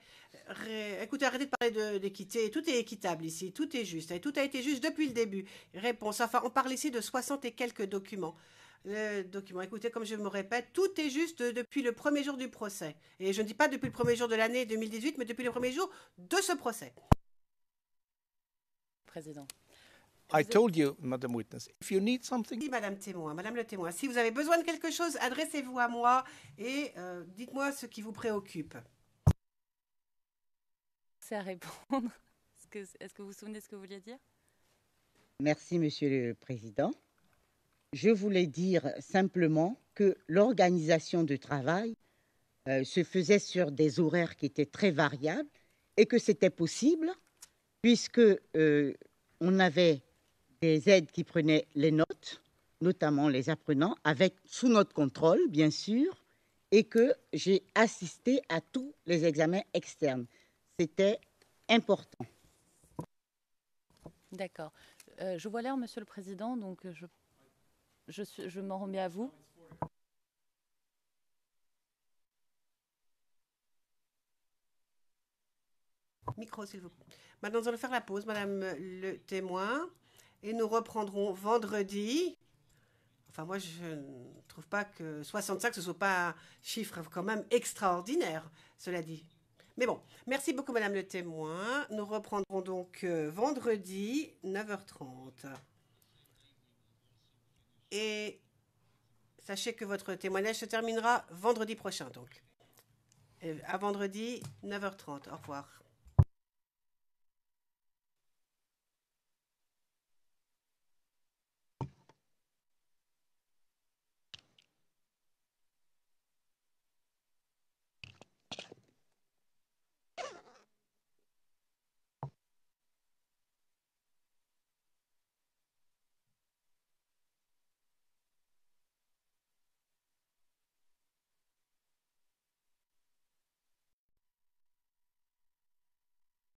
Écoutez, arrêtez de parler d'équité. Tout est équitable ici, tout est juste. Et tout a été juste depuis le début. Réponse: enfin, on parle ici de 60 et quelques documents. Le document. Écoutez, comme je me répète, tout est juste depuis le premier jour du procès. Et je ne dis pas depuis le premier jour de l'année 2018, mais depuis le premier jour de ce procès. Président. I told you, Madam Witness, if you need something... Oui, Madame témoin, Madame le témoin, si vous avez besoin de quelque chose, adressez-vous à moi et dites-moi ce qui vous préoccupe. C'est à répondre. Est-ce que vous vous souvenez de ce que vous vouliez dire? Merci, Monsieur le Président. Je voulais dire simplement que l'organisation du travail se faisait sur des horaires qui étaient très variables et que c'était possible puisque on avait des aides qui prenaient les notes, notamment les apprenants, sous notre contrôle, bien sûr, et que j'ai assisté à tous les examens externes. C'était important. D'accord. Je vois l'heure, Monsieur le Président, donc je m'en remets à vous. Micro, s'il vous plaît. Maintenant, nous allons faire la pause, Madame le témoin, et nous reprendrons vendredi. Enfin, moi, je ne trouve pas que 65, ce ne soit pas un chiffre quand même extraordinaire, cela dit. Mais bon, merci beaucoup, Madame le témoin. Nous reprendrons donc vendredi, 9h30. Et sachez que votre témoignage se terminera vendredi prochain, donc. À vendredi, 9h30. Au revoir.